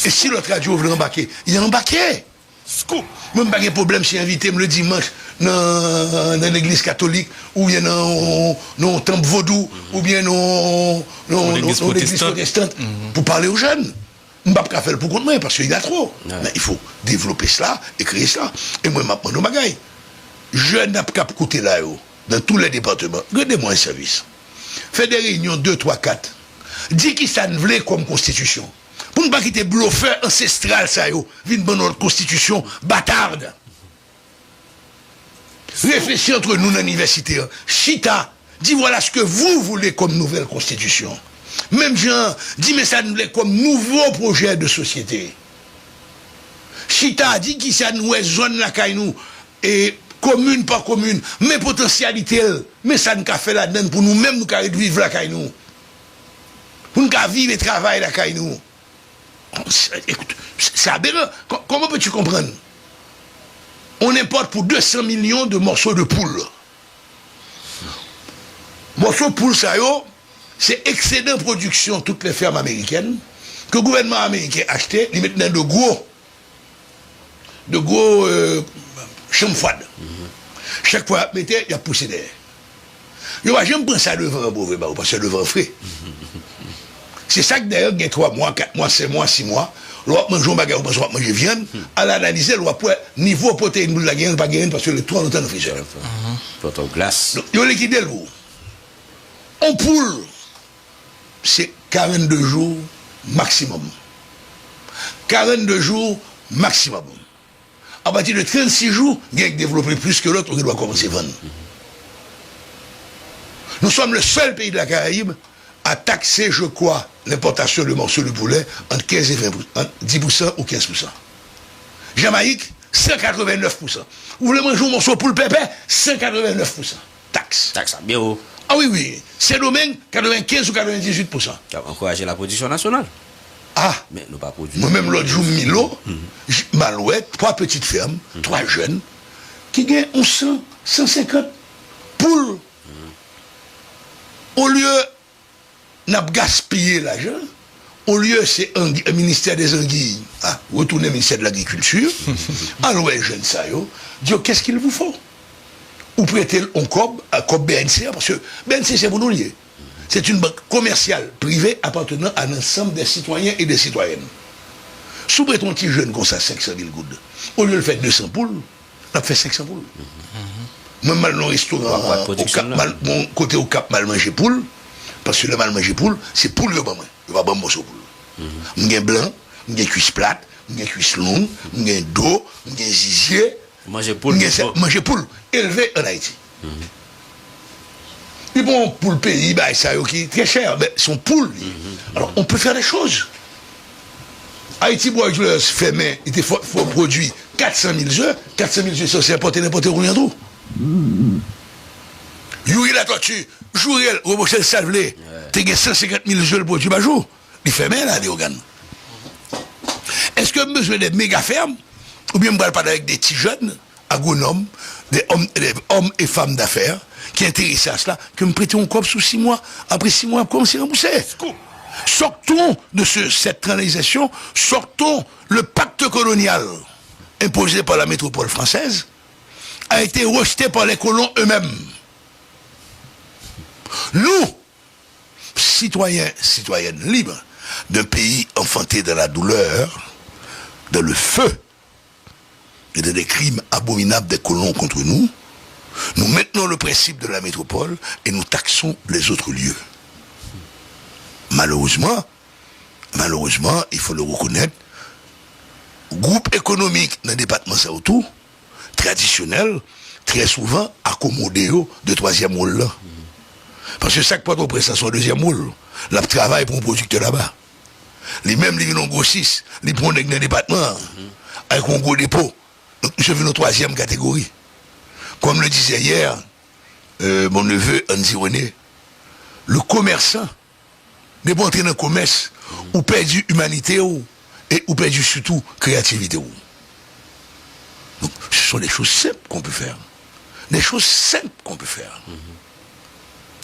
Et si l'autre radio veut embarquer, il est embarqué. Scoop. Même pas de problème si invité le dimanche dans l'église catholique, ou bien dans le temple vaudou, ou bien dans l'église protestante, pour parler aux jeunes. Je ne peux pas faire pour contre moi, parce qu'il y a trop. Ouais. Mais il faut développer cela et créer cela. Et moi, je m'apprends nos bagailles. Jeunes n'ont pas côté là, dans tous les départements. Regardez-moi un service. Faites des réunions 2, 3, 4. Dis qui ça ne voulait comme constitution. Pour ne pas quitter bluffeur ancestral, ça yo, vine dans notre constitution bâtarde. Réfléchis entre nous dans l'université. Chita, dis voilà ce que vous voulez comme nouvelle constitution. Même Jean, dis mais ça nous voulait comme nouveau projet de société. Chita, dis qui ça nous est zone la caille nous et commune par commune, mais potentialité, mais ça nous a fait là-dedans pour nous-mêmes nous vivre la caille nous. Pour nous vivre et travailler la caille nous. Écoute, c'est aberrant. Comment peux-tu comprendre? On importe pour 200 millions de morceaux de poule. Morceaux de poule, ça yo, c'est excédent production toutes les fermes américaines que le gouvernement américain a acheté, ils mettent dans de gros chambres froides. Chaque fois, mettez, il y a poussé derrière. J'aime prendre ça devant un parce que le vent frais. C'est ça que d'ailleurs, il y a 3 mois, 4 mois, 5 mois, 6 mois, l'on mange un bagage, on mange viande, à l'analyser, l'on pour niveau protéine, la gagne, pas gagne, parce que le 3 longtemps dans le freezer. Pour glace. Il y a liquidé le bout. En poule, c'est 42 jours maximum. 42 jours maximum. À partir de 36 jours, il y a développé plus que l'autre, on doit commencer à vendre. Nous sommes le seul pays de la Caraïbe à taxer, je crois, l'importation de morceaux de poulet entre 15 et 20%, entre 10% ou 15%. Jamaïque, 189%. Vous voulez manger un morceau de poule pépé, 189%. Taxe. Taxe bien haut. Ah oui, oui. C'est domaine 95 ou 98%. Encourager la production nationale. Ah, mais nous pas produire. Moi-même, l'autre jour, Milo, Malouette, 3 petites fermes, 3 jeunes, qui gagnent 150 poules. Au lieu n'a gaspillé l'argent, au lieu c'est un ministère des anguilles, retourner au ministère de l'agriculture, alors les jeunes ça yo, dit qu'est-ce qu'il vous faut? Ou prêtez un cob à cob BNC, parce que BNC c'est pour nous lier. C'est une banque commerciale privée appartenant à l'ensemble des citoyens et des citoyennes. Sous prêtons un petit jeune comme ça, 500 000 gouttes, au lieu de faire 200 poules, on a fait 500 poules. Moi, mal dans le restaurant, mon côté au Cap, mal manger poule, parce que le mal manger poule, c'est poule, il va pas bon morceau poule. M'gen blanc, m'gen cuisse plate, m'gen cuisse longue, m'gen dos, m'gen zizier, manger poule, élevé en Haïti. Et bon, pour le pays, bah, ça qui est très cher, mais son poule. Alors, on peut faire des choses. Haïti Bois-Glace fait il faut produire 400 000 œufs, 400 000 œufs, c'est importé n'importe où, rien d'autre. Youri la tortue, Jourel, Robochel Salvelé, tu as 150 000 œufs produits par jour. Il fait bien là, les organes. Est-ce que vous avez besoin de méga fermes, ou bien vous parlez avec des petits jeunes, agronomes, des hommes et femmes d'affaires, qui intéressent à cela, que me prêtez un cop sous 6 mois, après 6 mois, comment c'est remboursé? Sortons de cette transition, sortons le pacte colonial imposé par la métropole française, a été rejeté par les colons eux-mêmes. Nous, citoyens, citoyennes libres, d'un pays enfanté dans la douleur, dans le feu, et dans des crimes abominables des colons contre nous, nous maintenons le principe de la métropole et nous taxons les autres lieux. Malheureusement, il faut le reconnaître, groupe économique dans le département ça autour, traditionnel, très souvent accommodé de 3e rôle là. Parce que chaque porte ça son 2e rôle, la travail pour un producteur là-bas. Les mêmes les viennent grossissent, les prennent dans le département, avec un gros dépôt. Donc je viens en 3e catégorie. Comme le disait hier mon neveu Andy René, le commerçant n'est pas entré dans le commerce ou perdu humanité et ou perdu surtout créativité. Donc ce sont des choses simples qu'on peut faire. Des choses simples qu'on peut faire.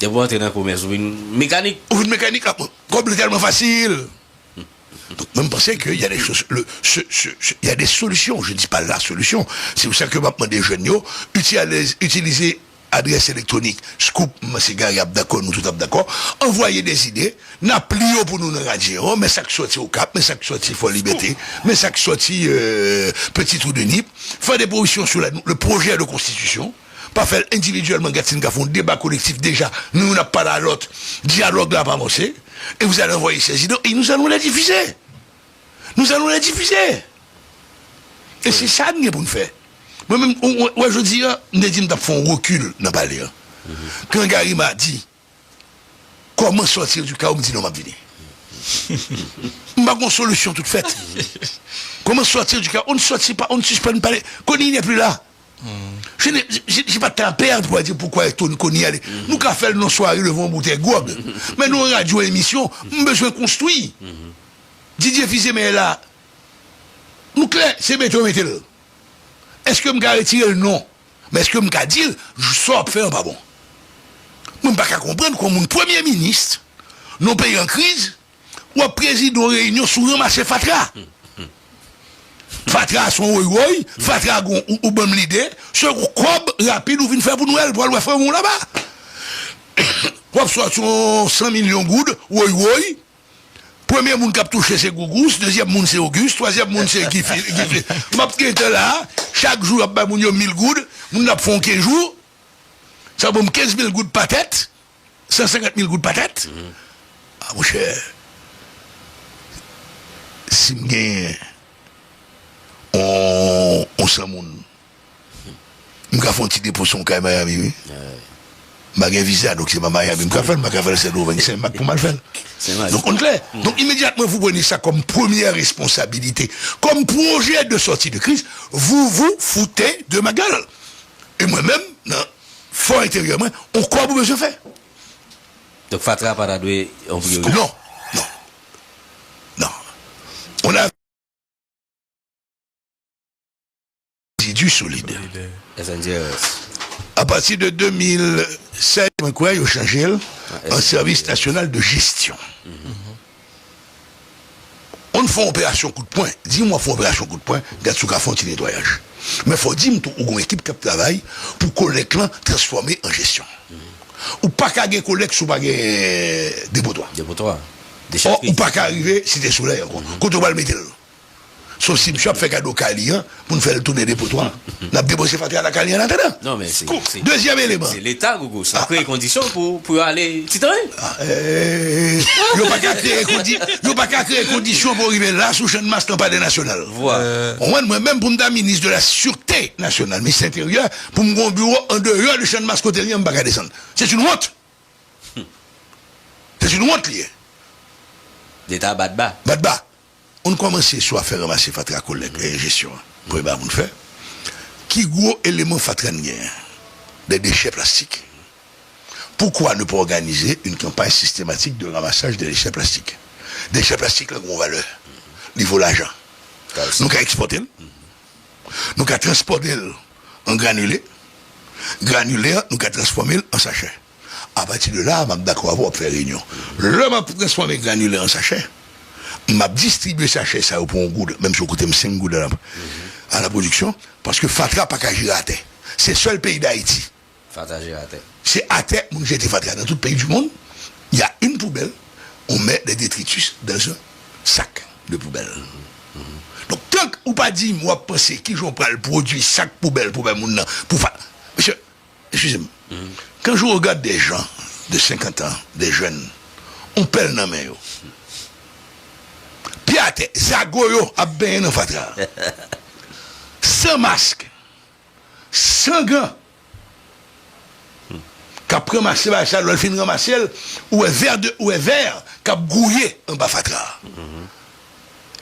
De pas entrer dans le commerce ou une mécanique. Ou une mécanique complètement facile. Donc, même penser qu'il y a des choses, il y a des solutions. Je ne dis pas la solution. C'est pour ça que maintenant des jeunes, utiliser adresse électronique, scoop, c'est Gary d'accord, nous tout d'accord, envoyer des idées, n'a plié pour nous dans la radio, mais ça qui sorti au Cap, mais ça qui sorti Fort Liberté, mais ça qui sorti Petit Trou de Nip, faire des propositions sur le projet de constitution, pas faire individuellement, Gatine qui font un débat collectif déjà, nous n'a pas la l'autre, dialogue là pas avancé, et vous allez envoyer ces idées, et nous allons les diffuser. Nous allons les diffuser. Et c'est ça que nous pour nous faire. Moi-même, je dis, nous avons fait un recul dans le palais. Quand Gary m'a dit, comment sortir du cas, on me dit non, m'a venu. Je n'ai pas une solution toute faite. Comment sortir du cas? On ne sortit pas, on ne suspend pas. Kony n'est plus là. Je n'ai pas de temps à perdre pour dire pourquoi Kony allait. Nous, quand fait nos soirées, le vent bouteille gobe. Mais nous, on radio émission, nous avons besoin de construire. Didier Fizé, mais là, nous, clair, c'est béton, mettez-le. Est-ce que je vais retirer le nom? Mais est-ce que je vais dire, je sors faire pas bon? Je ne peux pas comprendre comment un premier ministre, nos pays en crise, ou un président de réunion sous ramasser Fatra. Fatra son oui, Fatra ou bon l'idée, ce cob rapide ou vient faire pour Noël, pour aller faire un là-bas. Ou soit son 100 millions de gouttes, oui. Premier monde qui a touché c'est Gougous, deuxième monde c'est Auguste, troisième monde c'est Guy. Ma petite là, chaque jour, il y a 1000 gouttes, moun a font 15 jours, ça va 15 000 gouttes par tête, 150 000 gouttes par tête. Ah, mon cher, si on s'en moun, je vais faire un petit dépôt son cas Miami, oui. Je vais visa, donc c'est pas Miami, je vais faire le 7 au 25, pour mal faire. Donc on clair. Donc immédiatement vous prenez ça comme première responsabilité, comme projet de sortie de crise, vous vous foutez de ma gueule. Et moi-même, fort intérieurement, on croit que vous besoin faire. Donc Fatra pas la doué en priorité. Non. On a du solide. À partir de 2007, ils ont changé un service national de gestion. On fait opération coup de poing. Dis-moi, fait opération coup de poing, Gatsuka font un nettoyage. Mais il faut dire que une équipe qui travaille pour collecte transformer en gestion. Ou pas qu'à des collègues sous pas dépotoir. Ou pas qu'à arriver si t'es soleil. Quand on va le mettre là. Sauf si monsieur a fait cadeau Cali pour nous faire le tourner des potoirs. On a débossé Fatra à la Cali en attendant. Non, mais c'est. Deuxième élément. C'est l'État, Gogo. Ça crée les conditions pour aller titrer. Il n'y a pas qu'à créer conditions pour arriver là sous chaîne masse pas des nationales. Voilà. Moi-même, pour me ministre de la Sûreté nationale, ministre intérieur, pour mon bureau en dehors de chaîne masse côté lié, je ne peux pas descendre. C'est une honte. C'est une honte liée. L'État bat bas. On commence soit à faire ramasser Fatra collègue et gestion. Pour les nous faire. Qui gros élément Fatra des déchets plastiques. Pourquoi ne pas organiser une campagne systématique de ramassage des déchets plastiques? Des déchets plastiques, là, grande valeur. Niveau l'argent. Nous avons exporté. Nous avons transporté en granulé. Granulaire, nous avons transformé en sachet. À partir de là, je suis d'accord pour faire réunion. Là, je transformé granulé en sachet. M'a distribué sachet ça pour un goût, même si on coûte 5 gouttes à la production, parce que Fatra pas qu'à gérer à terre. C'est le seul pays d'Haïti. Fatra gère à terre. C'est à terre, mon jeté Fatra. Dans tout le pays du monde, il y a une poubelle, on met des détritus dans un sac de poubelle. Donc, tant qu'on pas dit, moi, penser qui j'en prends le produit, sac poubelle, pour faire. Monsieur, excusez-moi, quand je regarde des gens de 50 ans, des jeunes, on pèle dans la main. Piate, Zagoyo a bien dans Fatra. Sans masque, sans gants. Qu'après ramasser, ça, le fin ramasser, ou est vert, qu'a grouillé en bas Fatra.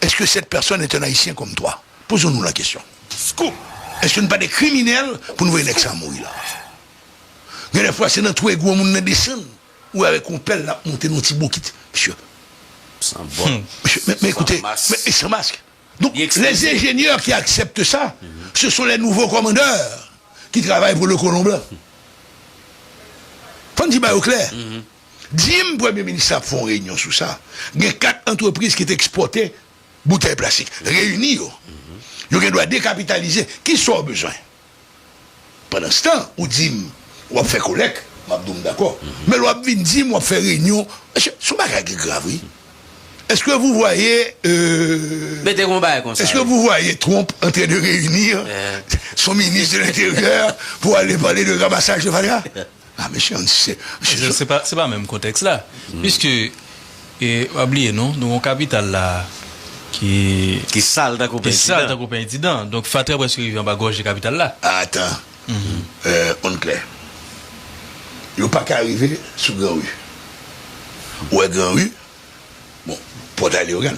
Est-ce que cette personne est un haïtien comme toi? Posons-nous la question. Est-ce que nous pas des criminels pour nous voir l'ex à mourir là? Mais des fois, c'est dans tous les gros monde descend, ou avec un pelle là, monter nos petits bouquets. Monsieur. Bon. Mais écoutez, mais sans masque. Donc, les ingénieurs qui acceptent ça, ce sont les nouveaux commandeurs qui travaillent pour le colon blanc. Faut dire au clair. Dim, Premier ministre a fait une réunion sur ça. Il y a 4 entreprises qui exportaient bouteilles plastiques. Réunies, ils doivent décapitaliser. Qui sont besoin? Pendant ce temps, ou Dim, ou fait collecte, d'accord. Mais l'on vient Dim, ou fait réunion. C'est pas grave, oui. Est-ce que vous voyez est-ce que vous voyez Trump en train de réunir son ministre de l'Intérieur pour aller parler de ramassage de valeur? Ah, monsieur, c'est pas le même contexte là. Puisque, oubliez, non, nous avons un capital là qui sale d'un copain incident. Donc, il faut presque arriver en bas gauche du capital là. Attends, on est clair. Il n'y a pas qu'à arriver sous Grand Rue. Ou à Grand Rue, bon, pour aller au Ghana.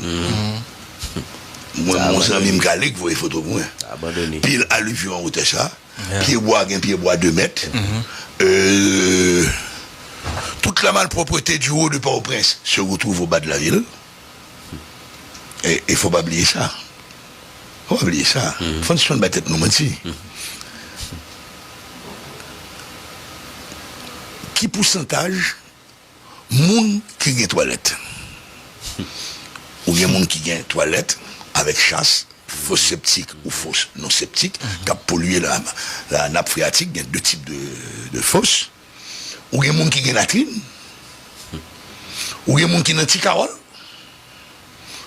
Moi, mon ami Mkalek, vous voyez photo pour moi. Abandonné. Pile alluvion en route ça. Pied-bois 2 mètres. Toute la malpropreté du haut de Port-au-Prince se retrouve au bas de la ville. Et il ne faut pas oublier ça. Il ne faut pas oublier ça. Il faut se battre nous mentir. Qui pourcentage monde qui a une toilette? Ou bien monde qui a une toilette avec chasse, fausse sceptique ou fausse non sceptique, qui a pollué la nappe phréatique. Il y a 2 types de fosses. Ou bien monde qui a une latrine. Ou bien monde qui a une anti-carole.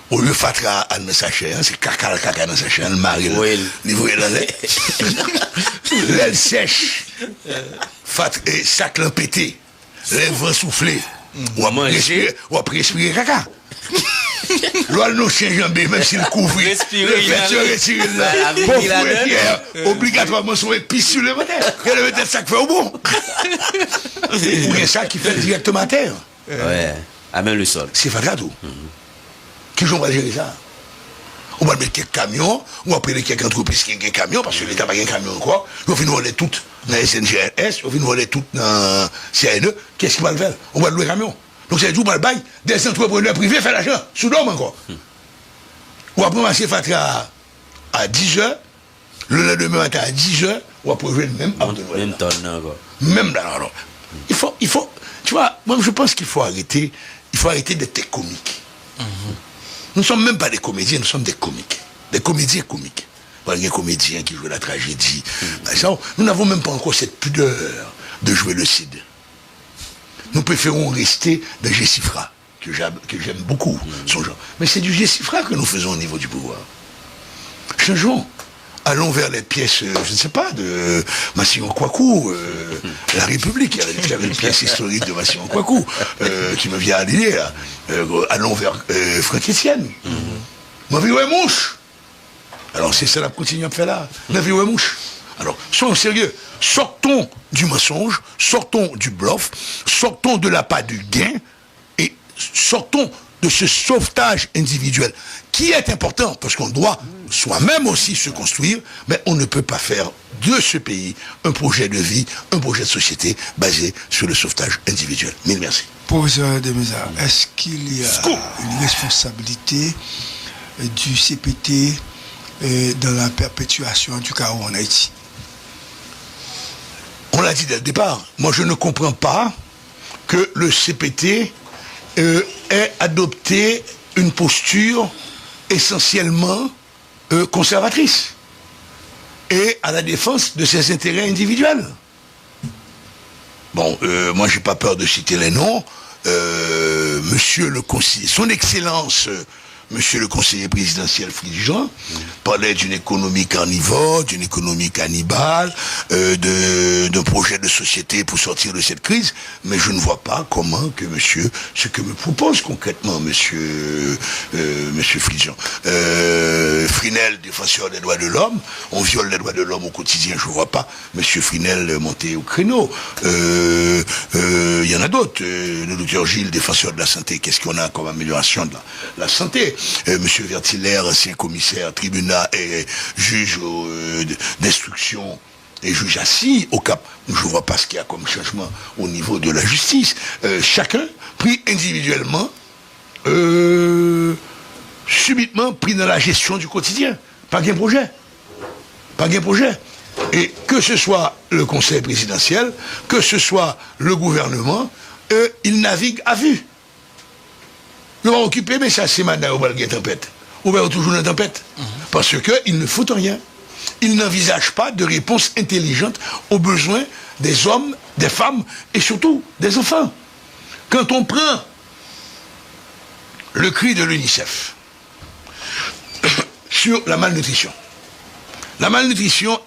Au lieu de fatra à nos sachets, c'est caca dans sachet, le mari, niveau de l'aile sèche, et sac pété, les vents soufflés, ou à respirer caca. L'oiseau nous change en B, même s'il couvre, le fait de retirer le obligatoirement sur les pistes sur le matin. Et le matin, ça fait au bon. Ou bien ça qui fait directement à terre. Ouais, à même le sol. C'est fatra tout. Qui va gérer ça? On va mettre quelques camions, on va appeler quelques entreprises qui ont des camions, parce que l'État n'a pas de camions encore. On va voler toutes dans la SNGRS, on va voler toutes dans CNE. Qu'est-ce qu'il va le faire? On va louer camions. Donc c'est tout le bail des entrepreneurs privés faire l'argent, sous l'homme encore. On va commencer à 10h, le lendemain matin à 10h, on va prévoir le même même tonne encore. Même là, alors. Il faut, tu vois, moi je pense qu'il faut arrêter d'être comique. Nous ne sommes même pas des comédiens, nous sommes des comiques. Des comédiens comiques. Pas un comédien qui joue la tragédie. Nous n'avons même pas encore cette pudeur de jouer le Cid. Nous préférons rester de Gessifra, que j'aime beaucoup, son genre. Mais c'est du Gessifra que nous faisons au niveau du pouvoir. Changeons. Allons vers les pièces, je ne sais pas, de Massillon Kouakou, La République. Il y avait une pièce historique de Massillon Kouakou qui me vient à l'idée, là. Allons vers Franck Etienne. Ma vie ouais mouche. Alors c'est ça la continue à faire là. Ma vie ouais mouche. Alors, soyons sérieux. Sortons du mensonge, sortons du bluff, sortons de l'appât du gain et sortons de ce sauvetage individuel qui est important parce qu'on doit soi-même aussi se construire, mais on ne peut pas faire de ce pays un projet de vie, un projet de société basé sur le sauvetage individuel. Mille merci. Professeur Demesa, est-ce qu'il y a une responsabilité du CPT dans la perpétuation du chaos en Haïti? On l'a dit dès le départ. Moi, je ne comprends pas que le CPT ait adopté une posture essentiellement conservatrice et à la défense de ses intérêts individuels. Bon, moi, j'ai pas peur de citer les noms. Monsieur le conseiller, son Excellence, Monsieur le conseiller présidentiel Frigent parlait d'une économie carnivore, d'une économie cannibale, d'un projet de société pour sortir de cette crise, mais je ne vois pas comment que ce que me propose concrètement monsieur Frigent. Frinel, défenseur des droits de l'homme, on viole les droits de l'homme au quotidien, je ne vois pas monsieur Frinel monter au créneau. Il y en a d'autres. Le docteur Gilles, défenseur de la santé, qu'est-ce qu'on a comme amélioration de la santé? Monsieur Vertiller, ancien commissaire, tribunal et juge d'instruction et juge assis au Cap. Je ne vois pas ce qu'il y a comme changement au niveau de la justice. Chacun pris individuellement, subitement pris dans la gestion du quotidien. Pas qu'un projet. Pas qu'un projet. Et que ce soit le conseil présidentiel, que ce soit le gouvernement, ils naviguent à vue. Ils vont occuper, mais ça, c'est maintenant, on va le tempête. On va toujours une tempête. Parce qu'ils ne foutent rien. Ils n'envisagent pas de réponse intelligente aux besoins des hommes, des femmes et surtout des enfants. Quand on prend le cri de l'UNICEF sur la malnutrition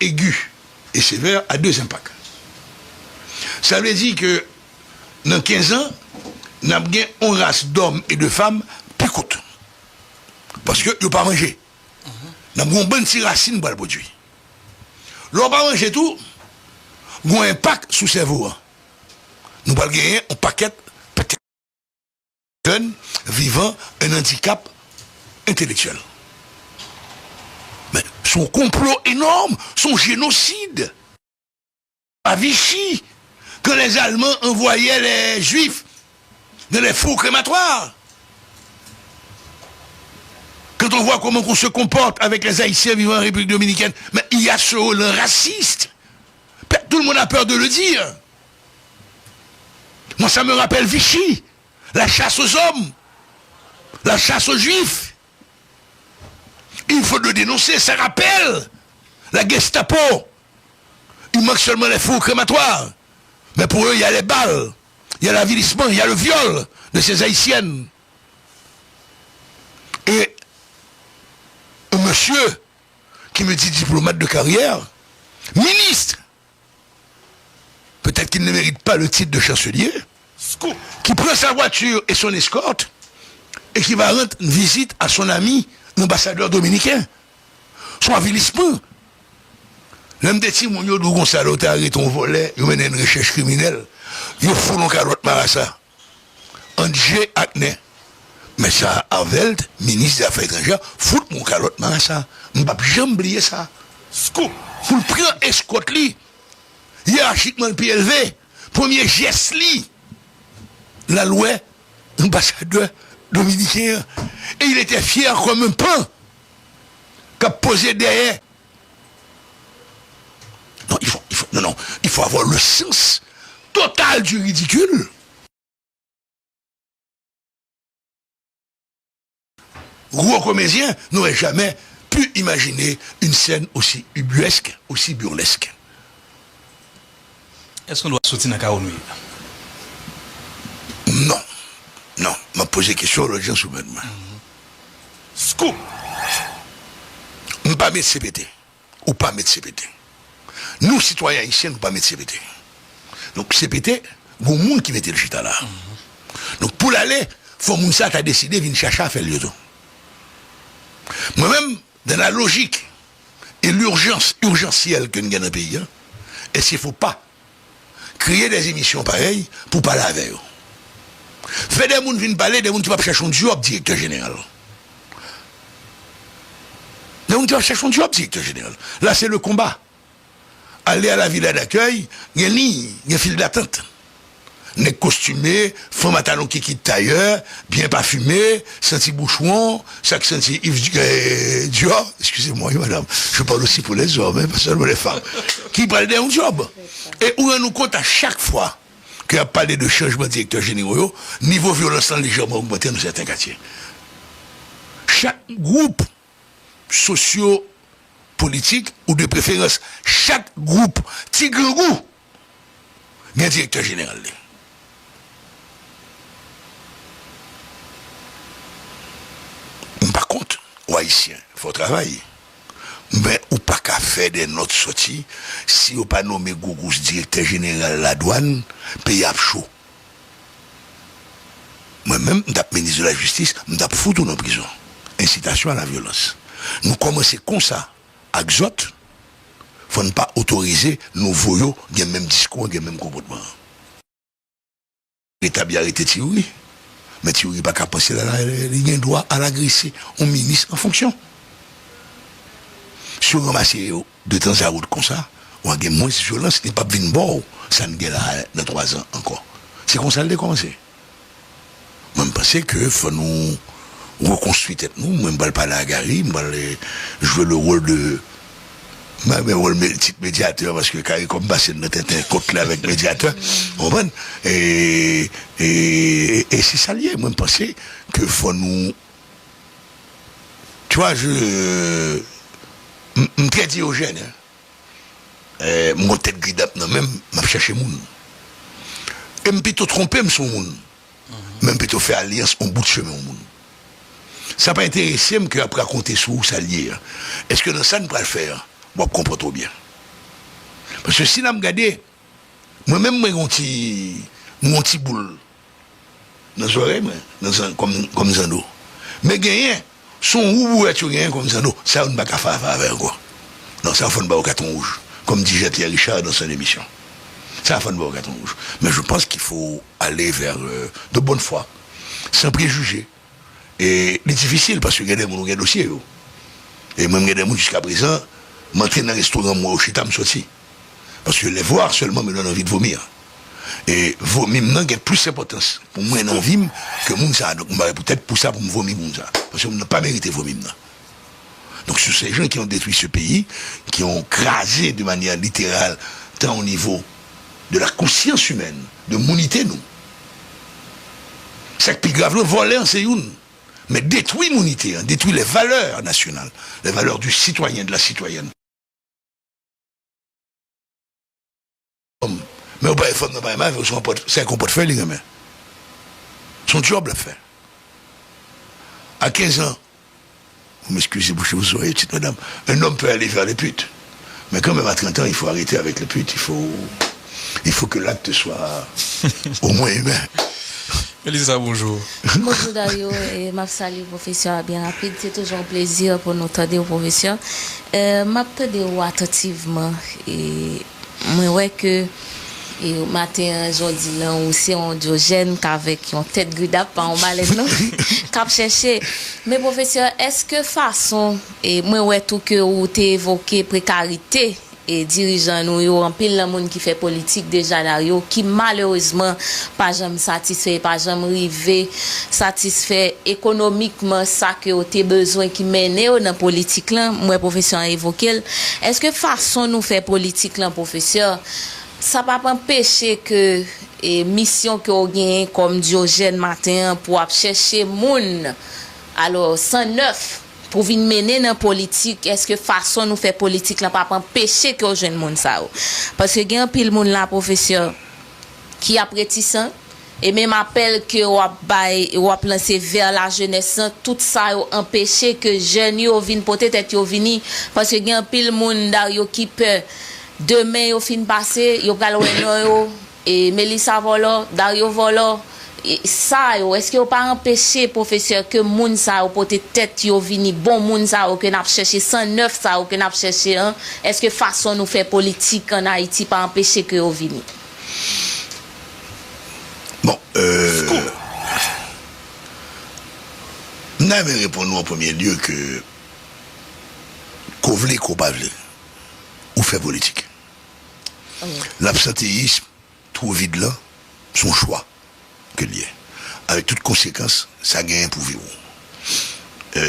aiguë et sévère a deux impacts. Ça veut dire que dans 15 ans, nous avons une race d'hommes et de femmes plus coûte. Parce qu'ils n'ont pas mangé. Nous avons une bonne racine pour le produit. L'on pas manger tout, nous avons un impact sur le cerveau. Nous allons gagner un paquet de jeunes vivant un handicap intellectuel. Mais son complot énorme, son génocide. À Vichy, quand les Allemands envoyaient les Juifs dans les fours crématoires. Quand on voit comment on se comporte avec les Haïtiens vivant en République dominicaine, mais il y a ce rôle raciste. Tout le monde a peur de le dire. Moi, ça me rappelle Vichy, la chasse aux hommes, la chasse aux Juifs. Il faut le dénoncer, ça rappelle la Gestapo. Il manque seulement les fours crématoires. Mais pour eux, il y a les balles, il y a l'avilissement, il y a le viol de ces Haïtiennes. Et un monsieur qui me dit diplomate de carrière, ministre, peut-être qu'il ne mérite pas le titre de chancelier, qui prend sa voiture et son escorte et qui va rendre une visite à son ami, l'ambassadeur dominicain. Son avilissement. L'homme de Timon, il y a Gonzalo, tu as arrêté ton volet, il mène une recherche criminelle, il fout dans calotte Marassa. André Acné. Mais ça, Arveld, ministre des Affaires étrangères, fout mon calotte Marassa. Je ne peux jamais oublier ça. Vous le prenez escorte li, hiérarchiquement le plus élevé, premier geste li, la loi, ambassadeur dominicain, et il était fier comme un pain qu'a posé derrière. Non, il faut avoir le sens total du ridicule. Gros comédien n'aurait jamais pu imaginer une scène aussi ubuesque, aussi burlesque. Est-ce qu'on doit sortir dans le cas Non, m'a posé question l'autre jour soudainement. Scoop. Je ne pas mettre CPT. Ou pas mettre CPT. Nous, citoyens haïtiens, nous ne pas mettre CPT. Donc CPT, il y a un monde qui mettait le chita là. Donc pour l'aller, il faut que ça t'a décidé de venir chercher à faire le lieu. Moi-même, dans la logique et l'urgence urgentielle que nous avons dans le pays, est-ce qu'il ne faut pas créer des émissions pareilles pour parler avec eux? Fait des gens qui viennent parler, des gens qui vont chercher un job directeur général. Des gens qui vont chercher un job directeur général. Là, c'est le combat. Aller à la villa d'accueil, il y a une ligne, il y a un fil d'attente. On est costumé, femme à talons qui quitte tailleur, bien parfumé, senti bouchon, ça qui senti Yves Dior, excusez-moi, madame, je parle aussi pour les hommes, hein, pas seulement les femmes, qui parlent d'un job. Et où on nous compte à chaque fois qu'il a parlé de changement de directeur généraux, niveau violence légèrement augmenté dans certains quartiers. Chaque groupe socio-politique ou de préférence, chaque groupe, tigre-gou, il y a un directeur général. Par contre, aux Haïtiens, il faut travailler. Mais ou pas qu'à faire des notes sorties si on pas nommé Gougous directeur général de la douane, pays à chaud. Moi-même, je suis ministre de la Justice, je suis foutu en prison. Incitation à la violence. Nous commençons comme ça, à Xot, il ne faut pas autoriser nos voyous, qui ont le même discours, qui ont le même comportement. L'État bien arrêté Thierry. Mais Thierry n'a pas qu'à penser il a un droit à l'agresser au ministre en fonction. Si on ramasse de temps à autre comme ça, on a moins de violence, il n'est pas venu bon, ça ne gagne dans 3 ans encore. C'est comme ça qu'il a commencé. Moi, je pense qu'il faut nous reconstruire tête nous, moi, je ne parle pas de la Gary, je vais jouer le rôle Mais rôle petit médiateur, parce que quand il comme passé notre côte là avec médiateur, on va, et c'est ça lié. Moi, je pensais que faut nous, tu vois, je très diogène, mon tête guide non même, m'a cherché moun. Et me plutôt tromper son moun, même plutôt faire alliance en bout de chemin au moun. Ça n'a pas intéressé que après raconter sur où ça lié. Est-ce que dans ça nous pourra le faire? Moi, je comprends trop bien. Parce que si nous regardons, moi-même, moi, j'ai un petit boule dans les oreilles, comme Zando. Mais gagner, son ou tu gagnes comme Zando, ça, on ne va pas faire avec quoi. Non, ça, on ne va pas au carton rouge, comme dit Pierre Richard dans son émission. Ça, on ne va pas au carton rouge. Mais je pense qu'il faut aller vers de bonne foi, sans préjugés. Et c'est difficile parce que il y a des gens qui ont des dossiers. Et même il y a des gens jusqu'à présent, m'entrer dans un restaurant, moi, au Chita, me sorti. Parce que les voir seulement me donne envie de vomir. Et vomir, maintenant, il y a plus d'importance. Pour moi, une envie que moun ça. Donc, peut-être pour ça, pour me vomir moun ça. Parce que je n'ai pas mérité vomir maintenant. Donc, sur ces gens qui ont détruit ce pays, qui ont crasé de manière littérale, tant au niveau de la conscience humaine, de l'humanité, nous. C'est que plus grave, le voler, c'est une. Mais détruit l'unité, détruit les valeurs nationales, les valeurs du citoyen, de la citoyenne. Mais au pas c'est un portefeuille, les gamins. Son job le fait. À 15 ans, vous m'excusez, vous soyez petite madame, un homme peut aller vers les putes. Mais quand même à 30 ans, il faut arrêter avec les putes, il faut que l'acte soit au moins humain. Elisa, bonjour. Bonjour Dario, et ma salut professeur bien rapide. C'est toujours un plaisir pour nous t'aider au professeur. M'a t'aider attentivement et moi ouais que et matin aujourd'hui là aussi on Diogène qu'avec une tête gridap pas en malade non cap chercher. Mais professeur, est-ce que façon et moi ouais tout que ou t'es évoqué précarité et dirigeants nous yo en pile le monde qui fait politique déjà Dario qui malheureusement pas jamais satisfait pas jamais rivé satisfait économiquement ça que ont besoin qui mène dans politique là moi professeur a évoqué est-ce que façon nous fait politique là professeur ça pas empêcher que mission que on gagne comme Diogène matin pour chercher moun alors 109 pour venir mener dans politique est-ce que façon nous fait politique là pas empêcher que jeune monde ça parce que gagne pile monde là professeur qui a réticent et même appel que ou lancer vers la jeunesse tout ça empêcher que jeunes yo viennent peut-être yo vini parce que gagne pile monde Dario qui peut demain yo fin passer yo pral yo et Melissa volo Dario volo ça est-ce que vous pas empêcher professeur que moun ça peut-être yo vini bon moun ça que n'a chercher 109 ça que n'a chercher hein est-ce que façon nous faire politique en Haïti pas empêcher que yo vini bon n'avez répondu en premier lieu que qu'on vle qu'on pas vle ou fait politique l'absentéisme trop vide là son choix que lié. Avec toutes conséquences, ça gagne pour vivre.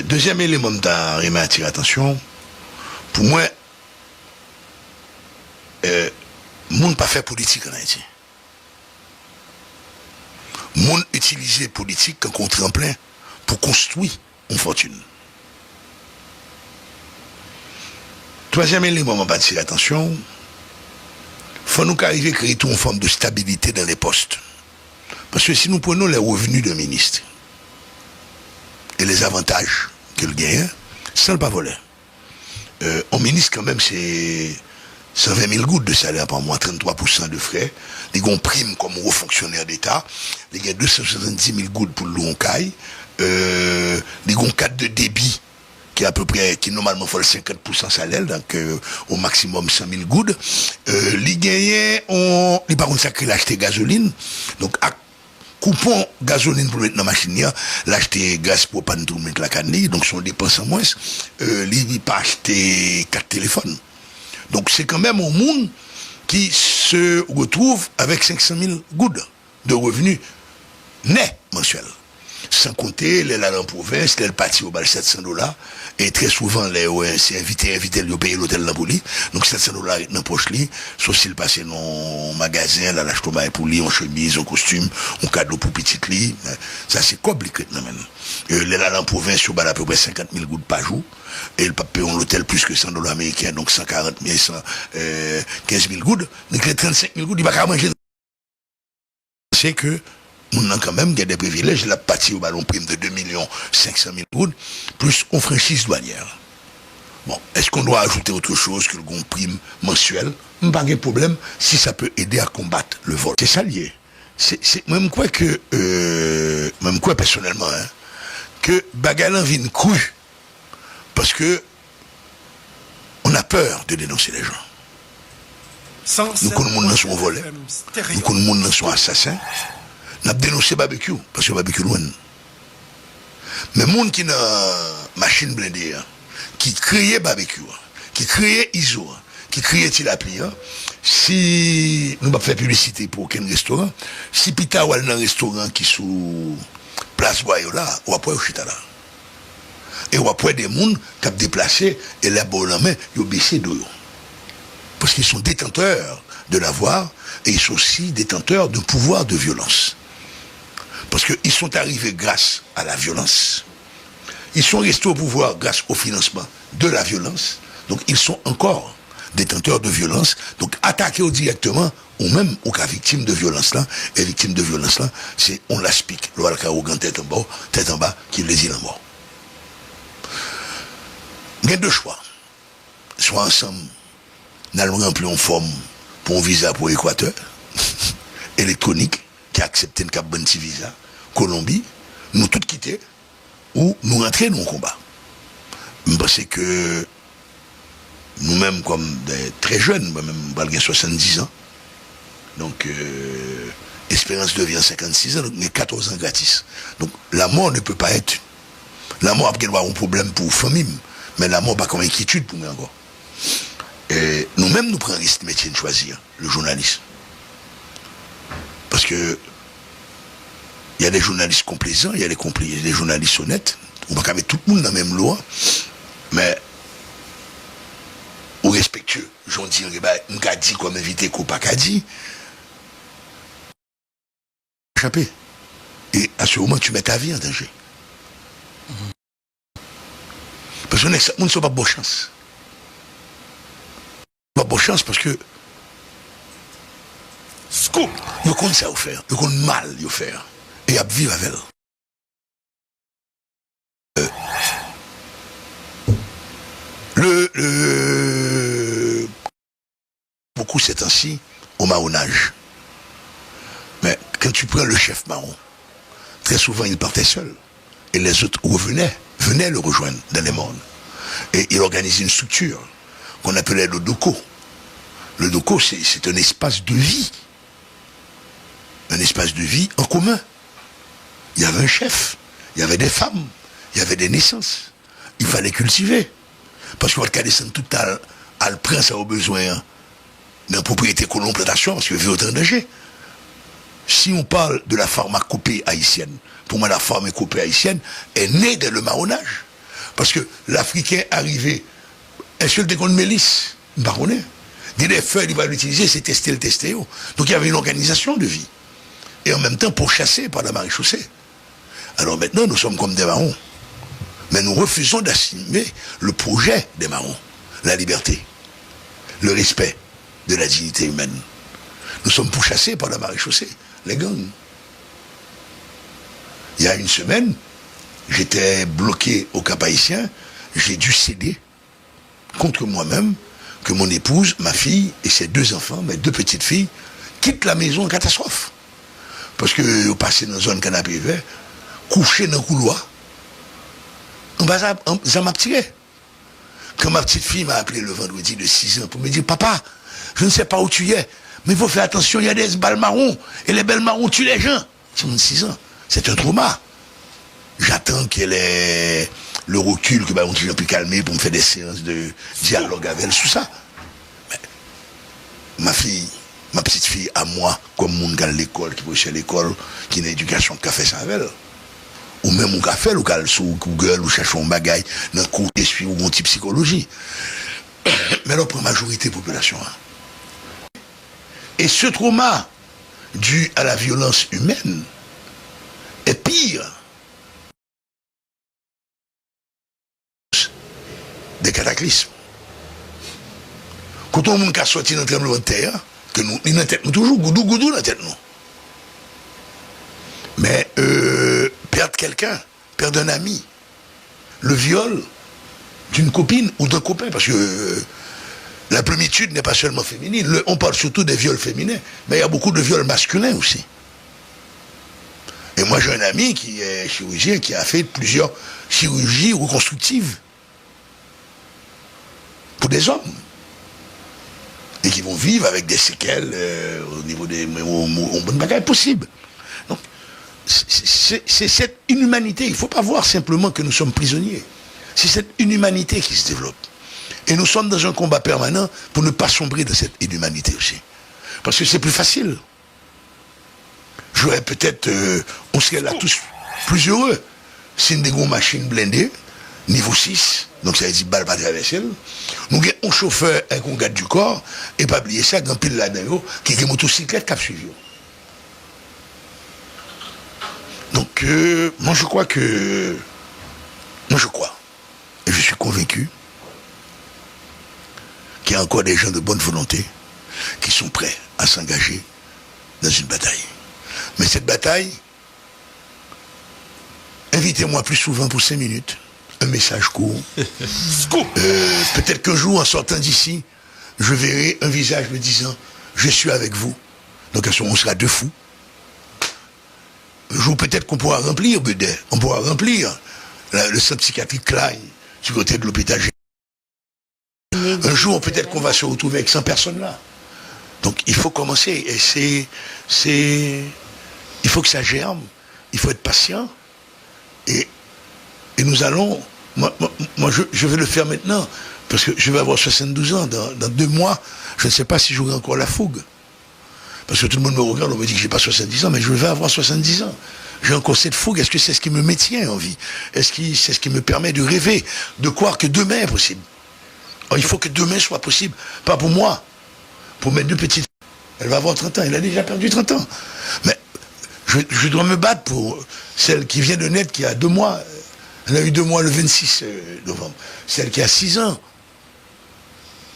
Deuxième élément de attirer attention, pour moi, monde pas fait politique en Haïti. Monde utiliser politique comme tremplin pour construire une fortune. Troisième élément d'attirer attention, faut nous arriver à créer toute une forme de stabilité dans les postes. Parce que si nous prenons les revenus d'un ministre et les avantages qu'il gagne, ça ne pas voler. Un ministre, quand même, c'est 120 000 gouttes de salaire par mois, 33% de frais. Les gens priment comme haut fonctionnaire d'État. Les gens 270 000 gouttes pour le Loncaille. Les gens 4 de débit, qui est à peu près, qui normalement faut le 50% salaire, donc au maximum 100 000 gouttes. Les gagnants, les par contre, ça crée l'acheter gasoline. Donc, coupon gasoline pour mettre dans la machine, l'acheter gaz pour pas nous mettre la canne, donc son dépense en moins, il pas acheter 4 téléphones. Donc c'est quand même un monde qui se retrouve avec 500 000 gouttes de revenus nets mensuels. Sans compter, les là en province, les parti au bal $700, et très souvent, les ouais, c'est invité, ils payent l'hôtel dans pour lui. Donc $700 dans poche lui, sauf s'il passe dans un magasin, là, l'acheter pour lui, en chemise, en costume, en cadeau pour petite lit. Ça, c'est compliqué, non, même. Les là en province, au bal à peu près 50 000 gouttes par jour. Et le pape paye l'hôtel plus que $100 américains, donc 140 000, 15 000 gouttes. Donc les 35 000 gouttes, il va pas manger. C'est que, on a quand même des privilèges, la partie au ballon prime de 2 500 000 gouttes, plus on franchise douanière. Bon, est-ce qu'on doit ajouter autre chose que le gon prime mensuel? Pas de problème, si ça peut aider à combattre le vol. C'est ça lié. C'est même quoi que, même quoi personnellement, hein, que Bagalan vienne cru, parce que on a peur de dénoncer les gens. Nous connaissons les gens sont volés, nous connaissons les gens sont assassins. Nous avons dénoncé barbecue, parce que barbecue loin. Mais les gens qui ont une machine blindée, qui créent barbecue, qui créent ISO, qui créent tilapia, si nous ne faisons pas publicité pour aucun restaurant, si Pita ou un restaurant qui est sous place Boyola, on va pouvoir chita là. Et on va pouvoir des gens qui ont déplacé et la bonne main, ils ont baissé d'eau. Parce qu'ils sont détenteurs de l'avoir et ils sont aussi détenteurs de pouvoir de violence. Parce qu'ils sont arrivés grâce à la violence. Ils sont restés au pouvoir grâce au financement de la violence. Donc ils sont encore détenteurs de violence. Donc attaquer directement ou même au cas victime de violence là. Et victime de violence là, c'est on l'aspique. Le Walka tête en bas, qui les dit en mort. Il y a deux choix. Soit ensemble, nous allons remplir en forme pour un visa pour l'Équateur, électronique, qui a accepté une cap bonne visa, Colombie, nous tous quitter, ou nous rentrer dans le combat. Je pense que nous-mêmes, comme des très jeunes, moi-même, j'ai 70 ans, donc espérance de vie en 56 ans, donc j'ai 14 ans gratis. Donc la mort ne peut pas être. La mort peut avoir un problème pour la famille, mais la mort pas comme inquiétude pour moi encore. Et nous-mêmes, nous prenons ce métier de choisir, le journalisme. Parce que il y a des journalistes complaisants, il y a des journalistes honnêtes. On va pas mettre tout le monde dans la même loi, mais au respectueux. J'en dis, on a dit comme invité qu'on pas dit. Échapper. Et à ce moment, tu mets ta vie en danger. Parce que nous ne sommes pas bonne chance. Pas bonne chance parce que scoop, nous comptons ça à faire, nous comptons mal à faire. Et à vivre avec elle. Beaucoup ces temps-ci au marronnage. Mais quand tu prends le chef marron, très souvent il partait seul. Et les autres venaient le rejoindre dans les mondes. Et il organisait une structure qu'on appelait le DOCO. Le DOCO, c'est un espace de vie. Un espace de vie en commun. Il y avait un chef, il y avait des femmes, il y avait des naissances. Il fallait cultiver. Parce que votre cas descend tout à le prince a besoin d'une propriété colon plantation, parce qu'il vit autant de danger. Si on parle de la pharmacopée haïtienne, pour moi la pharmacopée haïtienne est née dès le marronnage. Parce que l'Africain arrivé, insulté contre Mélis, marronné. Des feuilles, il va l'utiliser, c'est tester le testéo. Donc il y avait une organisation de vie. Et en même temps pour chasser par la maréchaussée. Alors maintenant, nous sommes comme des marrons. Mais nous refusons d'assumer le projet des marrons. La liberté, le respect de la dignité humaine. Nous sommes pourchassés par la maréchaussée, les gangs. Il y a une semaine, j'étais bloqué au Cap Haïtien, j'ai dû céder contre moi-même que mon épouse, ma fille et ses deux enfants, mes deux petites filles, quittent la maison en catastrophe. Parce que vous passez dans une zone canapé vert, couché dans le couloir, ça m'a tiré. Quand ma petite fille m'a appelé le vendredi de 6 ans pour me dire, papa, je ne sais pas où tu es, mais il faut faire attention, il y a des balles marrons, et les balles marrons tuent les gens. J'ai 6 ans, c'est un trauma. J'attends qu'elle ait le recul, que on pu calmer pour me faire des séances de dialogue avec elle, tout ça. Mais ma petite fille à moi, comme mon gars à l'école, qui peut chez l'école, qui a une éducation, qui a fait ça avec elle. ou même on fait ou qu'elle sur Google ou cherche un bagage dans le cours d'esprit ou un type psychologie. Mais là, pour la majorité de la population. Et ce trauma dû à la violence humaine est pire des cataclysmes. Quand on a sorti dans le tremblement de terre, que nous, dans la tête, nous toujours goudou dans la tête, nous. Mais perdre quelqu'un, perdre un ami, le viol d'une copine ou d'un copain, parce que la plénitude n'est pas seulement féminine, on parle surtout des viols féminins, mais il y a beaucoup de viols masculins aussi. Et moi j'ai un ami qui est chirurgien, qui a fait plusieurs chirurgies reconstructives pour des hommes. Et qui vont vivre avec des séquelles au niveau des bagages possibles. Donc, c'est cette inhumanité. Il ne faut pas voir simplement que nous sommes prisonniers. C'est cette inhumanité qui se développe. Et nous sommes dans un combat permanent pour ne pas sombrer dans cette inhumanité aussi. Parce que c'est plus facile. J'aurais peut-être, on serait là tous plus heureux si nous avons une machine blindée, niveau 6, donc ça veut dire balle pas traverser. Nous avons un chauffeur avec un garde du corps, et pas oublier ça, dans pile là-dedans, qui est une motocyclette qui a suivi. Donc, moi je crois, et je suis convaincu, qu'il y a encore des gens de bonne volonté qui sont prêts à s'engager dans une bataille. Mais cette bataille, invitez-moi plus souvent pour 5 minutes, un message court. Peut-être qu'un jour, en sortant d'ici, je verrai un visage me disant « Je suis avec vous ». Donc à ce moment, on sera deux fous. Un jour, peut-être qu'on pourra remplir Bedet, on pourra remplir le centre psychiatrique Klein, du côté de l'hôpital. Un jour, peut-être qu'on va se retrouver avec 100 personnes là. Donc il faut commencer. Et il faut que ça germe, il faut être patient. Et nous allons, moi je vais le faire maintenant, parce que je vais avoir 72 ans, dans 2 mois, je ne sais pas si j'aurai encore la fougue. Parce que tout le monde me regarde, on me dit que je n'ai pas 70 ans, mais je vais avoir 70 ans. J'ai encore cette fougue, est-ce que c'est ce qui me maintient en vie? Est-ce que c'est ce qui me permet de rêver, de croire que demain est possible? Alors, il faut que demain soit possible, pas pour moi, pour mes 2 petites. Elle va avoir 30 ans, elle a déjà perdu 30 ans. Mais je dois me battre pour celle qui vient de naître, qui a 2 mois. Elle a eu 2 mois le 26 novembre. Celle qui a 6 ans,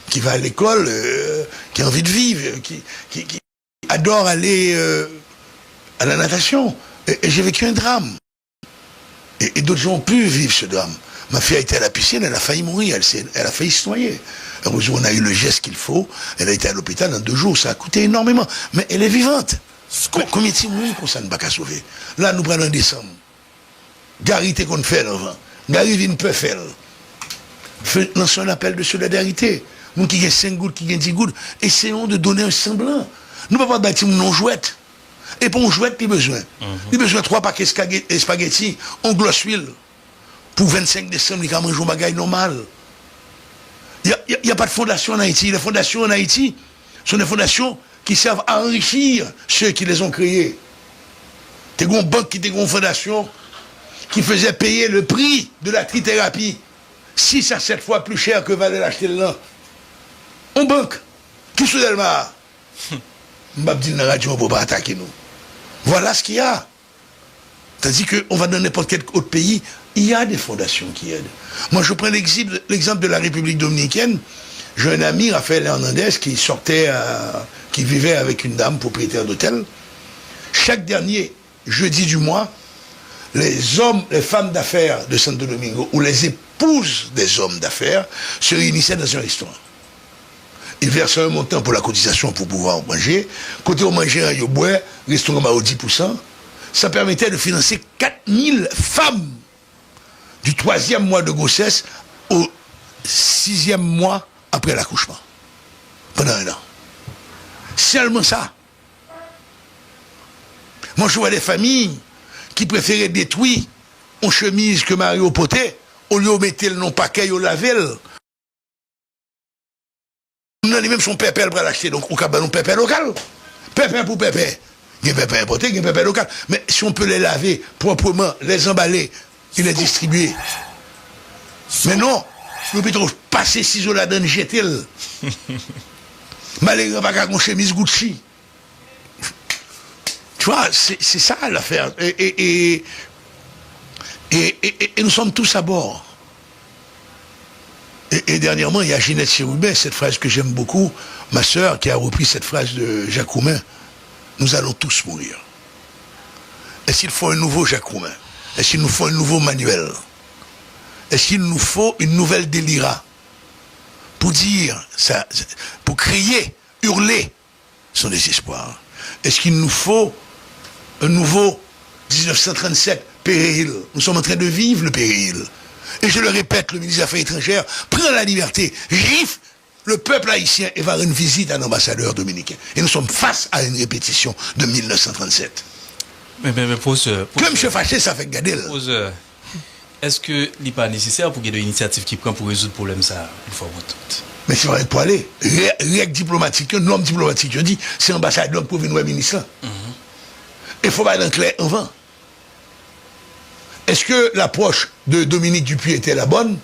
qui va à l'école, qui a envie de vivre, qui adore aller à la natation. Et j'ai vécu un drame. Et d'autres gens ont pu vivre ce drame. Ma fille a été à la piscine, elle a failli mourir, elle a failli se noyer. Heureusement, on a eu le geste qu'il faut. Elle a été à l'hôpital en 2 jours, ça a coûté énormément. Mais elle est vivante. Combien de temps qu'on s'en bat qu'à sauver? Là, nous prenons en décembre. Gary, t'es qu'on fait avant. Gary vient peut faire. Lançons un appel de solidarité. Nous qui gagnent 5 gouttes, qui gagnent 10 gouttes, essayons de donner un semblant. Nous ne pouvons pas bâtir une jouette. Et pour une jouette, il y a besoin. Il y a besoin de 3 paquets de spaghettis, on gloss huile. Pour 25 décembre, il y a un bagage normal. Il n'y a pas de fondation en Haïti. Les fondations en Haïti sont des fondations qui servent à enrichir ceux qui les ont créées. T'es une banque qui était une fondation qui faisait payer le prix de la trithérapie 6 à 7 fois plus cher que valait l'acheter là. On banque. Qui sous Delmar? M'abdi dans la radio, on ne peut pas attaquer nous. Voilà ce qu'il y a. Tandis qu'on va dans n'importe quel autre pays, il y a des fondations qui aident. Moi, je prends l'exemple de la République dominicaine. J'ai un ami, Raphaël Hernandez, qui vivait avec une dame propriétaire d'hôtel. Chaque dernier jeudi du mois, les femmes d'affaires de Santo Domingo ou les épouses des hommes d'affaires se réunissaient dans un restaurant. Ils versaient un montant pour la cotisation pour pouvoir manger. Côté on mangeait, ils boivent, restaurant à 10%. Ça permettait de financer 4000 femmes du 3e mois de grossesse au 6e mois après l'accouchement. Pendant 1 an. Seulement ça. Moi, je vois des familles qui préféraient détruire une chemise que Mario poté, au lieu de mettre le nom paquet au lavel. Nous avons même son pépé pour l'acheter, donc on a un pépé local. Pépé pour pépé. Il y a pépins importés, il y a pépins locaux. Mais si on peut les laver proprement, les emballer, et les distribuer. Mais non, nous pouvons passer ciseaux là-dedans, jeter. Malgré pas qu'à chemise Gucci. Tu vois, c'est ça l'affaire. Et nous sommes tous à bord. Et dernièrement, il y a Ginette Cherubin, cette phrase que j'aime beaucoup, ma sœur, qui a repris cette phrase de Jacques Roumain. Nous allons tous mourir. Est-ce qu'il faut un nouveau Jacques Roumain? Est-ce qu'il nous faut un nouveau Manuel? Est-ce qu'il nous faut une nouvelle Délira? Pour dire, ça, pour crier, hurler son désespoir. Est-ce qu'il nous faut un nouveau 1937 péril? Nous sommes en train de vivre le péril. Et je le répète, le ministre des Affaires étrangères prend la liberté, gifle le peuple haïtien et va rendre visite à l'ambassadeur dominicain. Et nous sommes face à une répétition de 1937. Mais pose, Comme je suis fâché, ça fait garder. Est-ce que il n'est pas nécessaire pour qu'il y ait des initiatives qui prennent pour résoudre le problème ça une fois pour toutes? Mais c'est vrai pour aller. Règle diplomatique, un homme diplomatique, je dis, c'est ambassadeur pour venir voir le ministre. Il faut pas être clair en vain. Est-ce que l'approche de Dominique Dupuy était la bonne?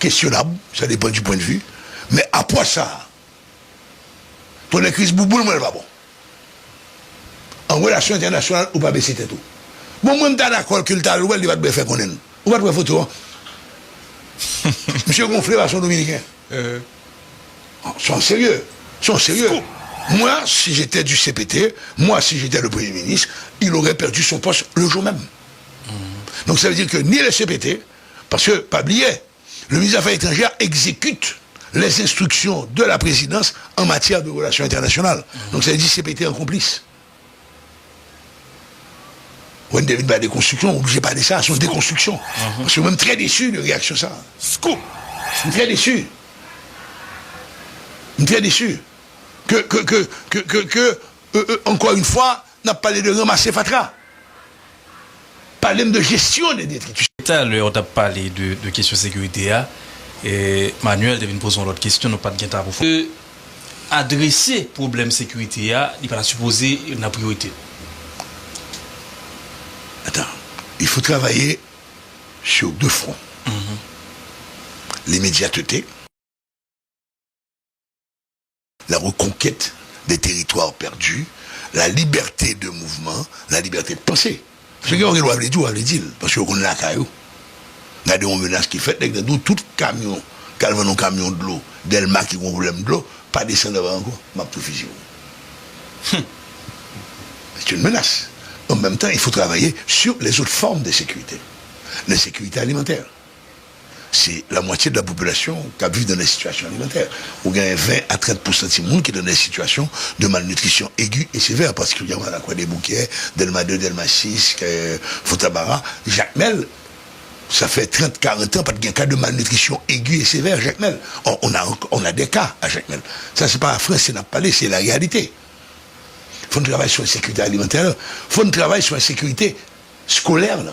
Questionnable, ça dépend du point de vue. Mais après ça, pour les crises bouboule, moi, elle va bon. En relation internationale, ou pas baisser tête tout. Bon, moi, je suis d'accord que le talou, il va te faire connaître. Ou pas de photo, hein? Monsieur Gonflé va son dominicain. Sont sérieux. Sont sérieux. Moi, si j'étais du CPT, moi, si j'étais le Premier ministre, il aurait perdu son poste le jour même. Donc ça veut dire que ni le CPT, parce que, pas oublier, le ministre des Affaires étrangères exécute les instructions de la présidence en matière de relations internationales. Donc ça veut dire CPT en complice. Ou une pas des constructions, obligé pas de ça, ce sont des constructions. Je suis même très déçu de réaction ça. Scoop. Je suis très déçu. Je suis très déçu. Encore une fois, on a parlé de ramasser Fatra. Parler de gestion des détritus. Tout à l'heure, on a parlé de questions de sécurité. Et Manuel devait nous poser l'autre question, nous pas de guetta pour adresser le problème de sécurité, il n'est pas supposé une priorité. Attends, il faut travailler sur deux fronts. L'immédiateté, la reconquête des territoires perdus, la liberté de mouvement, la liberté de penser. Ce qu'on doit dire, parce qu'on a la caillou. Il y a des menaces qui fait, tout camion, calme un camion de l'eau, Delma qui a un problème de l'eau, pas descendre avant encore, m'a tout fusil. C'est une menace. En même temps, il faut travailler sur les autres formes de sécurité. La sécurité alimentaire. C'est la moitié de la population qui vit dans des situations alimentaires. Où il y a 20 à 30% de monde qui est dans des situations de malnutrition aiguë et sévère, particulièrement à la Croix des Bouquets, Delma 2, Delma 6, Fotabara, Jacmel. Ça fait 30-40 ans, pas de cas de malnutrition aiguë et sévère, Jacmel. On a des cas à Jacmel. Ça, c'est pas la France qui n'a pas parlé, c'est la réalité. Il faut travailler sur la sécurité alimentaire, il faut travailler sur la sécurité scolaire. Là.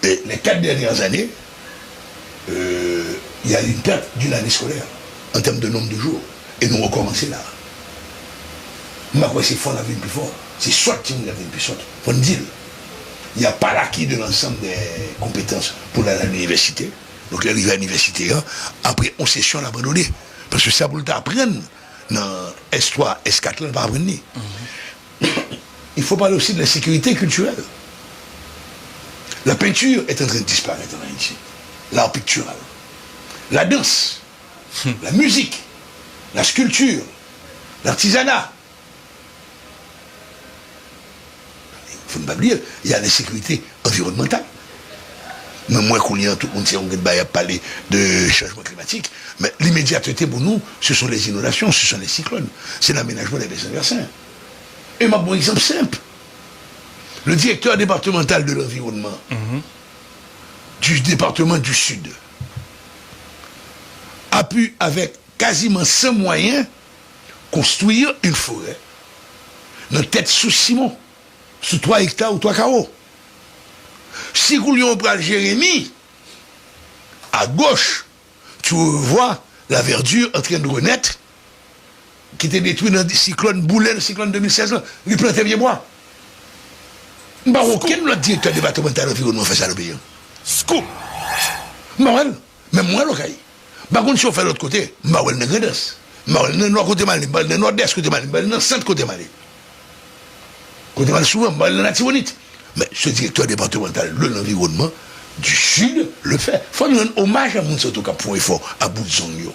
Et les 4 dernières années, il y a une perte d'une année scolaire en termes de nombre de jours. Et nous recommencer là. Moi, c'est fort la vie plus fort. C'est soit qui nous la vie plus forte. Il faut le dire. Il n'y a pas l'acquis de l'ensemble des compétences pour aller à l'université. Donc, l'arrivée à l'université, après, on session l'abandonner. Parce que ça, pour t'apprendre, dans S3, S4, on ne va pas apprendre. Il faut parler aussi de la sécurité culturelle. La peinture est en train de disparaître en Haïti. L'art pictural. La danse, la musique, la sculpture, l'artisanat. Il faut ne pas oublier, il y a la sécurité environnementale. Mais moi, qu'on y a tout le monde sait, on va parler de changement climatique, mais l'immédiateté pour nous, ce sont les inondations, ce sont les cyclones, c'est l'aménagement des bassins versants. Et ma bon exemple simple. Le directeur départemental de l'environnement du département du Sud a pu, avec quasiment sans moyens, construire une forêt dans tête sous Simon, sous 3 hectares ou 3 carreaux. Si vous lui prenez Jérémie, à gauche, tu vois la verdure en train de renaître, qui était détruit dans le cyclone Boulet, le cyclone 2016, là, il plantait bien bois. Bah, aucun autre directeur départemental de l'environnement fait ça dans le pays. Scoop. Bah, ouais, même moi, l'ocaille. Par contre, si on fait l'autre côté, bah, ouais, le nord-est. Bah, ouais, le nord côté mal, bah, le nord-est côté mal, bah, le centre côté mal. Côté mal souvent, bah, le nativonite. Mais ce directeur départemental de l'environnement du Sud le fait. Il faut rendre hommage à mon surtout qui a point effort à bout de son yo.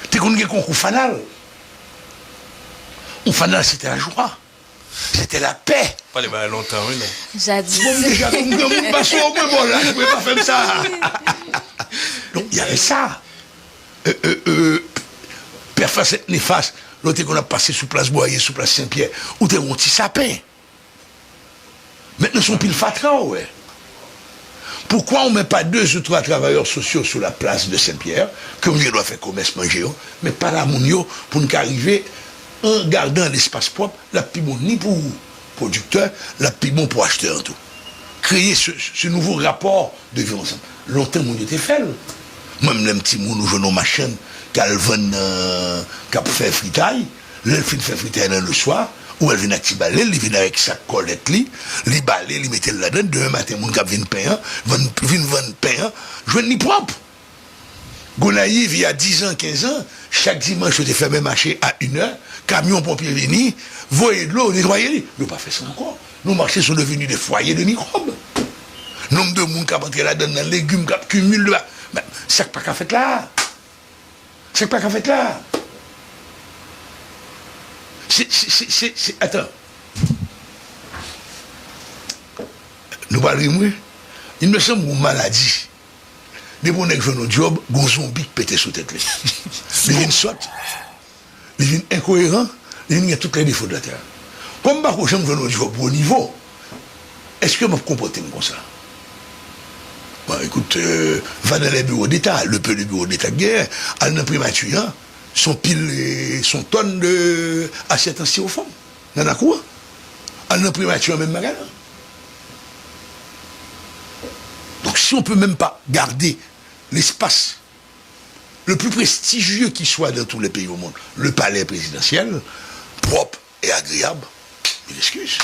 Tu connais un concours fanal. Un fanal, c'était la joie. C'était la paix. Pas les balles longtemps, oui, mais. Jadis. Bon, déjà, comme vous passez au moins, bon, là, je ne pouvais pas faire ça. Donc, il y avait ça. Père Facette néfaste, l'autre qu'on a passé sous place Boyer, sous place Saint-Pierre, où t'es un petit sapin. Maintenant, son pile fatra, ouais. Pourquoi on ne met pas 2 ou 3 travailleurs sociaux sur la place de Saint-Pierre, comme je dois faire commerce manger, mais pas la mounio, pour nous arriver en gardant l'espace propre, la plus bon ni pour producteur, la plus bon pour acheteur, tout. Créer ce nouveau rapport de vie ensemble. Longtemps, mon Dieu, t'es fait. Même les petits mouns, nous jouons nos machines, qu'elles viennent, qu'elles font fritaille, l'elles finissent faire fritaille le soir, ou elle vient à Tibalé, elle vient avec sa colette, les balais, les mettent là-dedans, demain matin, mon cap vient pain, vient vendre pain, je veux ni propre. Gonaïve, il y a 10 ans, 15 ans, chaque dimanche, je te fais même marcher à 1h, camion pompier venu, voyer de l'eau, nettoyer. Nous n'avons pas fait ça encore. Nos marchés sont devenus des foyers de microbes. Nombre de monde qui a rentré là-dedans, dans les légumes, qui cumulent là. Mais c'est pas qu'à fait là. C'est pas qu'à fait là. Attends. Nous parlons, il me semble une maladie. Des bons nègres jouent nos jobs, un zombie qui pète sous tête. Il vient saute, il vient incohérent, il vient toutes les défauts de la terre. Comme par exemple, je nos jobs au niveau, est-ce que je me comporte comme ça? Bon, écoute, va dans les bureaux d'État, le peu de bureaux d'État de guerre, à la primature, son pile, son tonne de assiette en styrofoam. Dans la cour. À la primature, même magasin. Donc si on ne peut même pas garder l'espace le plus prestigieux qui soit dans tous les pays au monde, le palais présidentiel, propre et agréable, il excuse.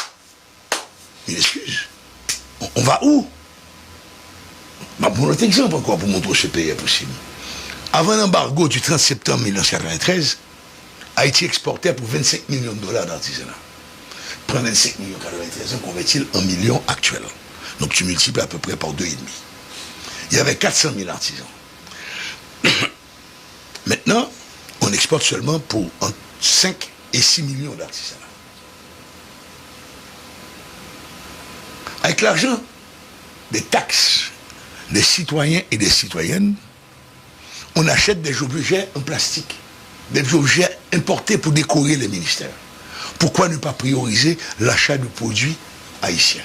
Il excuse. On va où? Bah, pour notre exemple encore, pour montrer que ce pays est possible. Avant l'embargo du 30 septembre 1993, Haïti exportait pour 25 millions de dollars d'artisanat. Prends 25 millions 93, convertit en millions actuels. Donc tu multiplies à peu près par 2,5. Il y avait 400 000 artisans. Maintenant, on exporte seulement pour entre 5 et 6 millions d'artisanat. Avec l'argent des taxes des citoyens et des citoyennes, on achète des objets en plastique, des objets importés pour décorer les ministères. Pourquoi ne pas prioriser l'achat de produits haïtiens?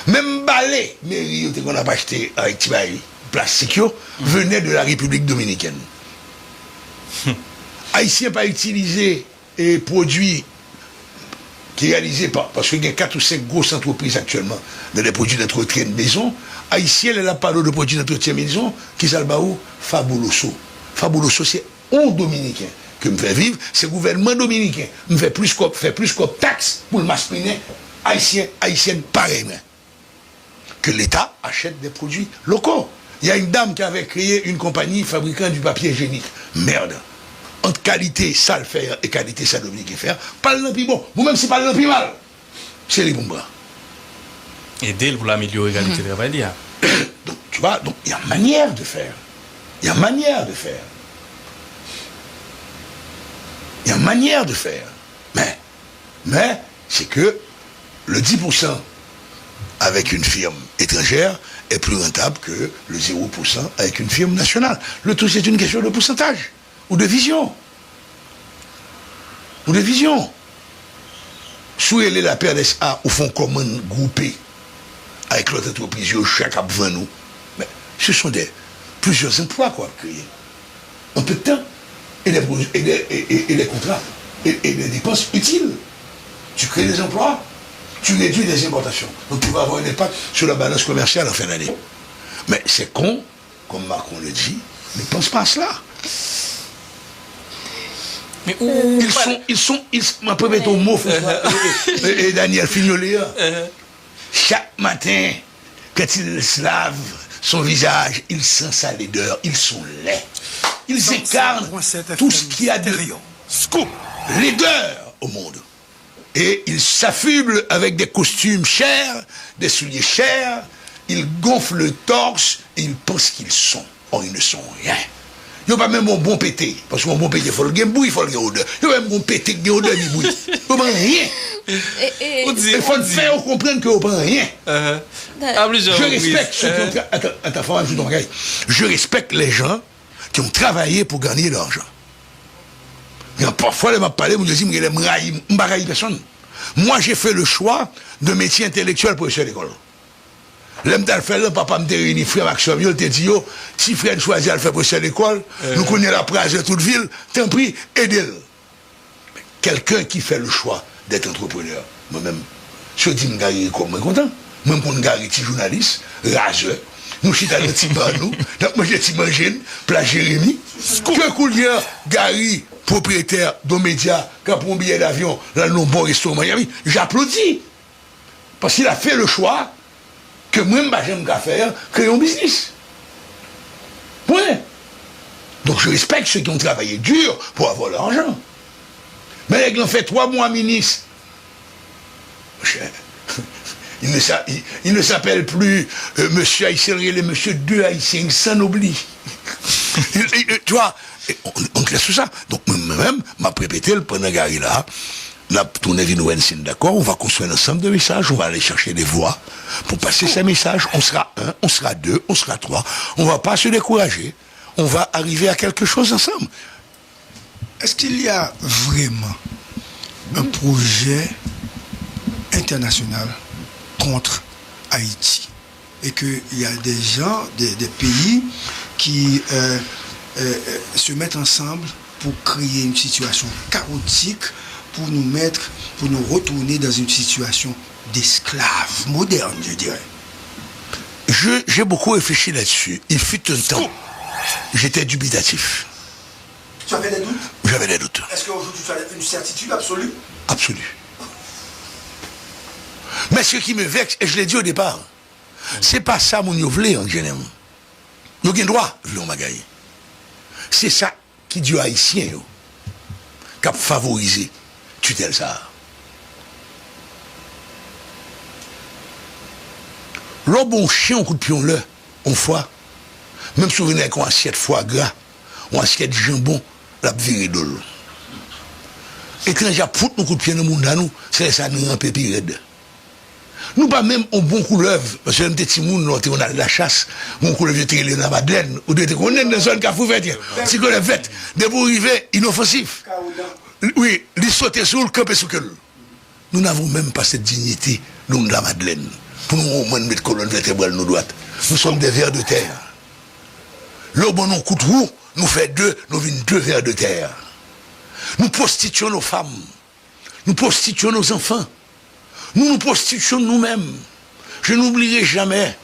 Même balai, mairie qu'on a pas acheté avec Tibaï, plastique, venait de la République dominicaine. Haïtiens pas utilisé et produits qui réalisés parce qu'il y a 4 ou 5 grosses entreprises actuellement dans les produits d'entretien de maison. Haïtien, elle a parlé de produits d'entretien de maison qui s'appelle Fabuloso. Fabuloso, c'est un Dominicain que me fait vivre, c'est le gouvernement dominicain. Me fait plus que taxe pour le masculin haïtienne pareil. Que l'État achète des produits locaux. Il y a une dame qui avait créé une compagnie fabriquant du papier hygiénique. Merde. Entre qualité sale faire et qualité sale Dominique faire, pas le plus bon. Vous-même, c'est pas le plus mal. C'est les bons bras. Aider pour l'améliorer la qualité de travail. Donc, tu vois, donc il y a manière de faire. Il y a manière de faire. Il y a manière de faire. Mais c'est que le 10% avec une firme étrangère est plus rentable que le 0% avec une firme nationale. Le tout, c'est une question de pourcentage ou de vision. Ou de vision. Souiller la PRSA au fond commun groupé avec l'autre entreprise, chaque à nous. Mais ce sont plusieurs emplois qu'on a créés. En peu de temps. Et les contrats. Et les dépenses utiles. Tu crées des emplois. Tu réduis les importations. Donc tu vas avoir un impact sur la balance commerciale en fin d'année. Mais c'est con, comme Macron le dit, ne pense pas à cela. Mais où ma première ton mot, François, et Daniel Fignolet, chaque matin, quand ils se lavent son visage, ils sentent sa laideur, ils sont laids. Ils incarnent tout ce qu'il y a de laideur au monde. Et ils s'affublent avec des costumes chers, des souliers chers, ils gonflent le torse et ils pensent qu'ils sont. Or, ils ne sont rien. Ils n'ont pas même un bon pété. Parce que mon bon pété, il faut le gagner bouille, il faut le gagner odeur. Ils n'ont pas même un bon pété qui a odeur ni bouille. Ils n'ont pas rien. Il faut le faire comprendre qu'ils n'ont pas rien. Je respecte ceux qui ont... Attends, je respecte les gens qui ont travaillé pour gagner de l'argent. Mais parfois, les m'a parlé, je me dis, je ne m'araille personne. Moi, j'ai fait le choix de métier intellectuel pour professeur d'école. L'aime d'al faire là, papa me réuni, frère Maxime, il te dit, yo, si frère choisit à faire professeur d'école, nous connaissons la presse de toute ville, tant pis, aidez-le. Quelqu'un qui fait le choix d'être entrepreneur, moi-même, je dis, je suis content. Même pour un petit journaliste, rageux, nous sommes dans le petit bar, nous, moi j'ai petit mangé, place Jérémy, que Coulier, Gary, propriétaire d'un média, qui a pris un billet d'avion dans le bon restaurant Miami, j'applaudis. Parce qu'il a fait le choix que moi-même, j'aime faire, créer un business. Ouais. Donc je respecte ceux qui ont travaillé dur pour avoir l'argent. Mais ils ont fait 3 mois ministre. Il ne s'appelle plus Monsieur Haïtien, il est Monsieur deux Haïtiens, il s'en oublie. Tu vois, on te laisse tout ça. Donc moi-même, m'a répété le pendant Gary là, la tournée Vinouensin, d'accord, on va construire un ensemble de messages, on va aller chercher des voix pour passer ces messages. On sera 1, on sera 2, on sera 3. On ne va pas se décourager. On va arriver à quelque chose ensemble. Est-ce qu'il y a vraiment un projet international contre Haïti et qu'il y a des gens, des pays qui se mettent ensemble pour créer une situation chaotique, pour nous retourner dans une situation d'esclave moderne, je dirais. J'ai beaucoup réfléchi là-dessus. Il fut un temps, j'étais dubitatif. Tu avais des doutes? J'avais des doutes. Est-ce qu'aujourd'hui tu as une certitude absolue? Absolue. Mais ce qui me vexe, et je l'ai dit au départ, c'est pas ça mon voulait en général. Nous avons droit, le magaï. C'est ça qui dit haïtien, qui a favorisé tutelle ça. Le bon chien, on coup de pion là, on fois, même si vous venez avec une assiette foie gras, une assiette jambon, la virée de l'eau. Étranger, pour nous coup de pied dans le monde, nous, c'est ça, nous, un peu raide. Nous pas même un bon couleuvre, parce que nous petits moun, on a de la chasse, mon couleuvre était dans la Madeleine, ou de on est dans une zone qui a fait, si qu'on est fait, de vous arriver inoffensif. Oui, les sauter sur le camp et sur le. Nous n'avons même pas cette dignité, nous, de la Madeleine, pour nous, au moins, mettre colonne vertébrale, nous droite. Nous sommes des vers de terre. Le bon coup de roue, nous fait nous venons 2 vers de terre. Nous prostituons nos femmes, nous prostituons nos enfants. Nous nous prostituons nous-mêmes. Je n'oublierai jamais.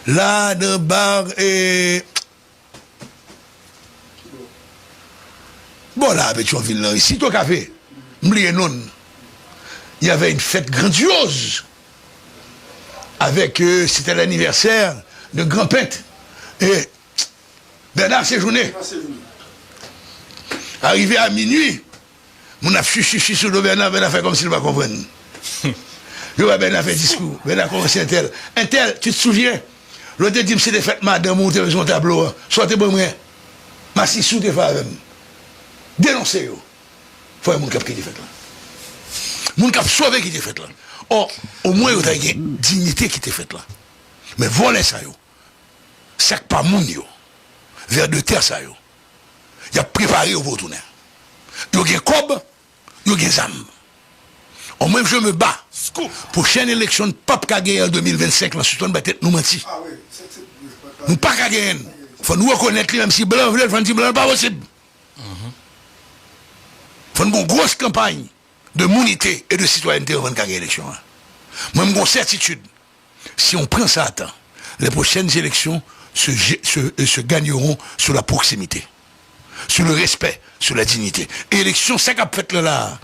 Là, dans le bar et... Bon, là, avec Pétionville, là, ici, au café, m'oubliez non. Il y avait une fête grandiose. Avec, c'était l'anniversaire de grand peintre. Et Bernard Séjourné. Arrivé à minuit, mon a chuchu sur le Bernard fait comme s'il ne va pas comprendre. Je vois Bernard fait discours. Bernard commence un tel. Un tel, tu te souviens? L'autre dit, c'est des fêtes madame, ou t'es son tableau. Soit t'es bon, moi. Ma sissou t'es fait avec moi. Dénoncez, yo. Faut un monde qui t'es fait là. Monde qui a sauvé qui t'es fait là. Or, au moins, il y a une dignité qui t'est faite là. Mais voler ça, yo. C'est pas moun, yo. Vers de terre, ça, yo. Il a préparé au retourner. Il y a un cob, il y a des âmes. Au même je me bats pour chaîne élection de pape Kagé en 2025, la suite de nous mentir. Nous pas Kagé. Il faut nous reconnaître, même si blanc, il faut dire blanc, pas possible. Il faut une grosse campagne de monité et de citoyenneté avant de gagner l'élection. Moi, j'ai une certitude. Si on prend ça à temps, les prochaines élections se gagneront sur la proximité. sur le respect, sur la dignité. Et élection, ça qu'a fait là,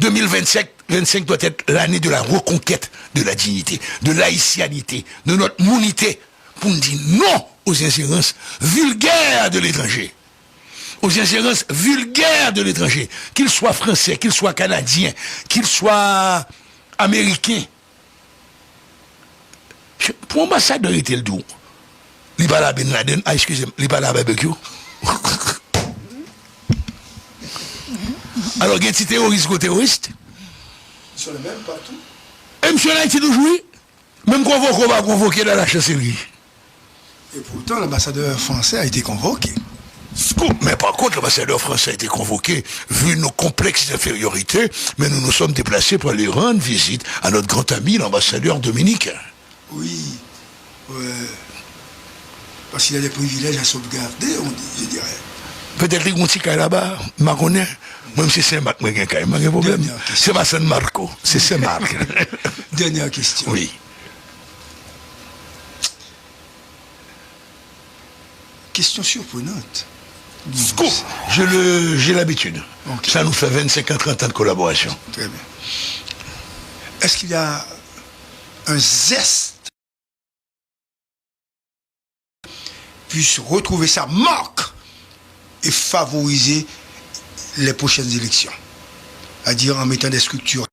2025 doit être l'année de la reconquête de la dignité, de l'haïtianité, de notre monité, pour nous dire non aux ingérences vulgaires de l'étranger. Aux ingérences vulgaires de l'étranger, qu'il soit français, qu'il soit canadien, qu'il soit américain. Pour l'ambassadeur était le doux. Il parle à Ben Laden, excusez-moi, il parle à barbecue. Alors, il y a un petit terroriste ou terroriste. Ils sont les mêmes partout. Et monsieur là, il toujours joué. Même convoqué, on va convoquer dans la chancellerie. Et pourtant, l'ambassadeur français a été convoqué. Mais par contre, l'ambassadeur français a été convoqué, vu nos complexes d'infériorité, mais nous nous sommes déplacés pour aller rendre visite à notre grand ami, l'ambassadeur dominicain. Oui, ouais. Parce qu'il a des privilèges à sauvegarder, je dirais. Peut-être les gens là-bas, Maronais, même si c'est Saint-Marc, il y a un problème. C'est pas San Marco, c'est Saint-Marc. Dernière question. Oui. Question surprenante. Scoop. J'ai l'habitude. Okay. Ça nous fait 25 ans, 30 ans de collaboration. Très bien. Est-ce qu'il y a un zeste puisse retrouver sa marque et favoriser les prochaines élections? C'est-à-dire en mettant des structures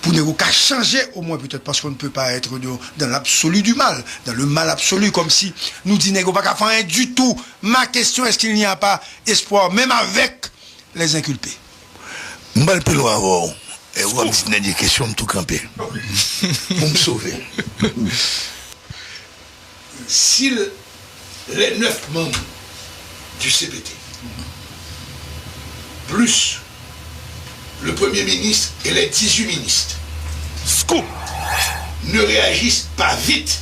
pour ne pas changer au moins peut-être, parce qu'on ne peut pas être dans l'absolu du mal, dans le mal absolu, comme si nous disons pas qu'à faire rien du tout. Ma question, est-ce qu'il n'y a pas espoir, même avec les inculpés? Mal peut avoir. Et on me dit des questions de tout camper. Pour me sauver. Si les 9 membres du CPT, plus le Premier ministre et les 18 ministres, scoop, ne réagissent pas vite,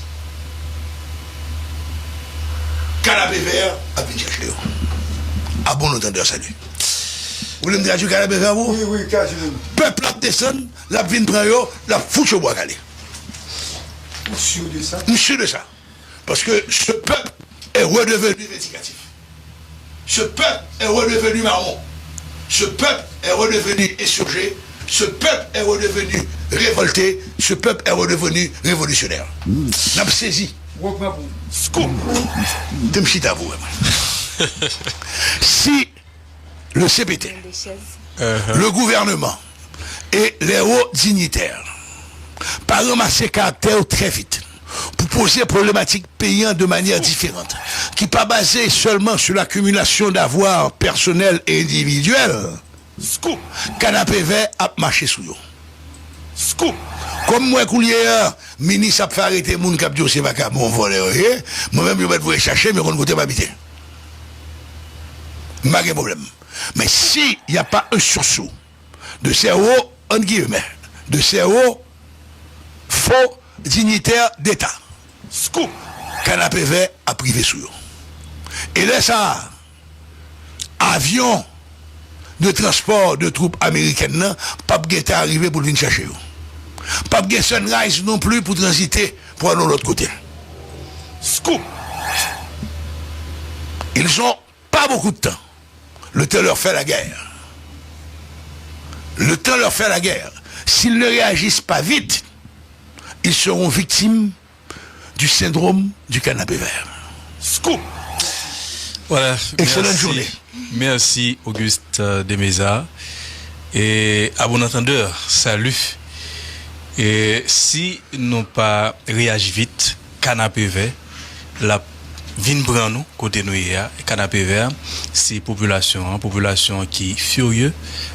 canapé vert à venir chercher. À bon entendeur, salut. Vous voulez me dire canapé vert, vous? Oui, quasiment. Peuple la descend, la vine prend yo, la fouche au bois calé. Sûr de ça? Sûr de ça. Parce que ce peuple est redevenu vindicatif. Ce peuple est redevenu marron. Ce peuple est redevenu insurgé. Ce peuple est redevenu révolté. Ce peuple est redevenu révolutionnaire. N'a pas saisi. Scoop. T'es à vous. Si le CPT, le gouvernement et les hauts dignitaires pas ramasser caractère très vite pour poser problématiques payantes de manière différente, qui pas basée seulement sur l'accumulation d'avoirs personnels et individuels, scoop, canapé vert a marché sous eux. Scoop. Comme moi, coulier, ministre a fait arrêter moun kap di c'est pas mon voleur, moi-même je vais vous chercher, mais on ne côté pas habiter. Pas de problème. Mais s'il n'y a pas un sursaut de cerveau, entre guillemets, de cerveau faux dignitaire d'État, scoop, canapé vert a privé sous eux. Et là, ça, avion de transport de troupes américaines, pas de arrivé pour venir chercher eux. Pas de Sunrise non plus pour transiter pour aller de l'autre côté. Scoop. Ils n'ont pas beaucoup de temps. Le temps leur fait la guerre. Le temps leur fait la guerre. S'ils ne réagissent pas vite, ils seront victimes du syndrome du canapé vert. Scoop. Voilà. Excellente journée. Merci Auguste Demeza. Et à bon entendeur, salut. Et si nous pas réagi vite, canapé vert, la vin prend nous côté nous canapé vert, c'est population qui est furieux,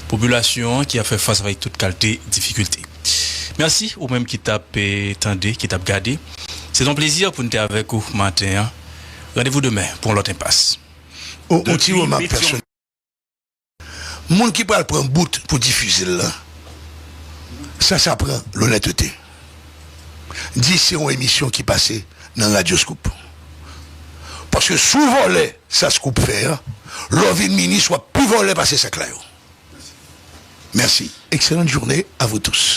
population qui a fait face avec toute qualité difficulté. Merci aux mêmes qui t'a tendé, qui t'a regardé. C'est un plaisir pour nous être avec vous matin. Rendez-vous demain pour l'autre impasse. Au petit moment personnel. Moun qui parle prend bout pour diffuser là. Ça prend l'honnêteté. Dis c'est une émission qui passait dans Radio Scoop. Parce que sous volet, ça Scoop fait, l'envie de ministre soit plus volé passer ça là. Merci. Excellente journée à vous tous.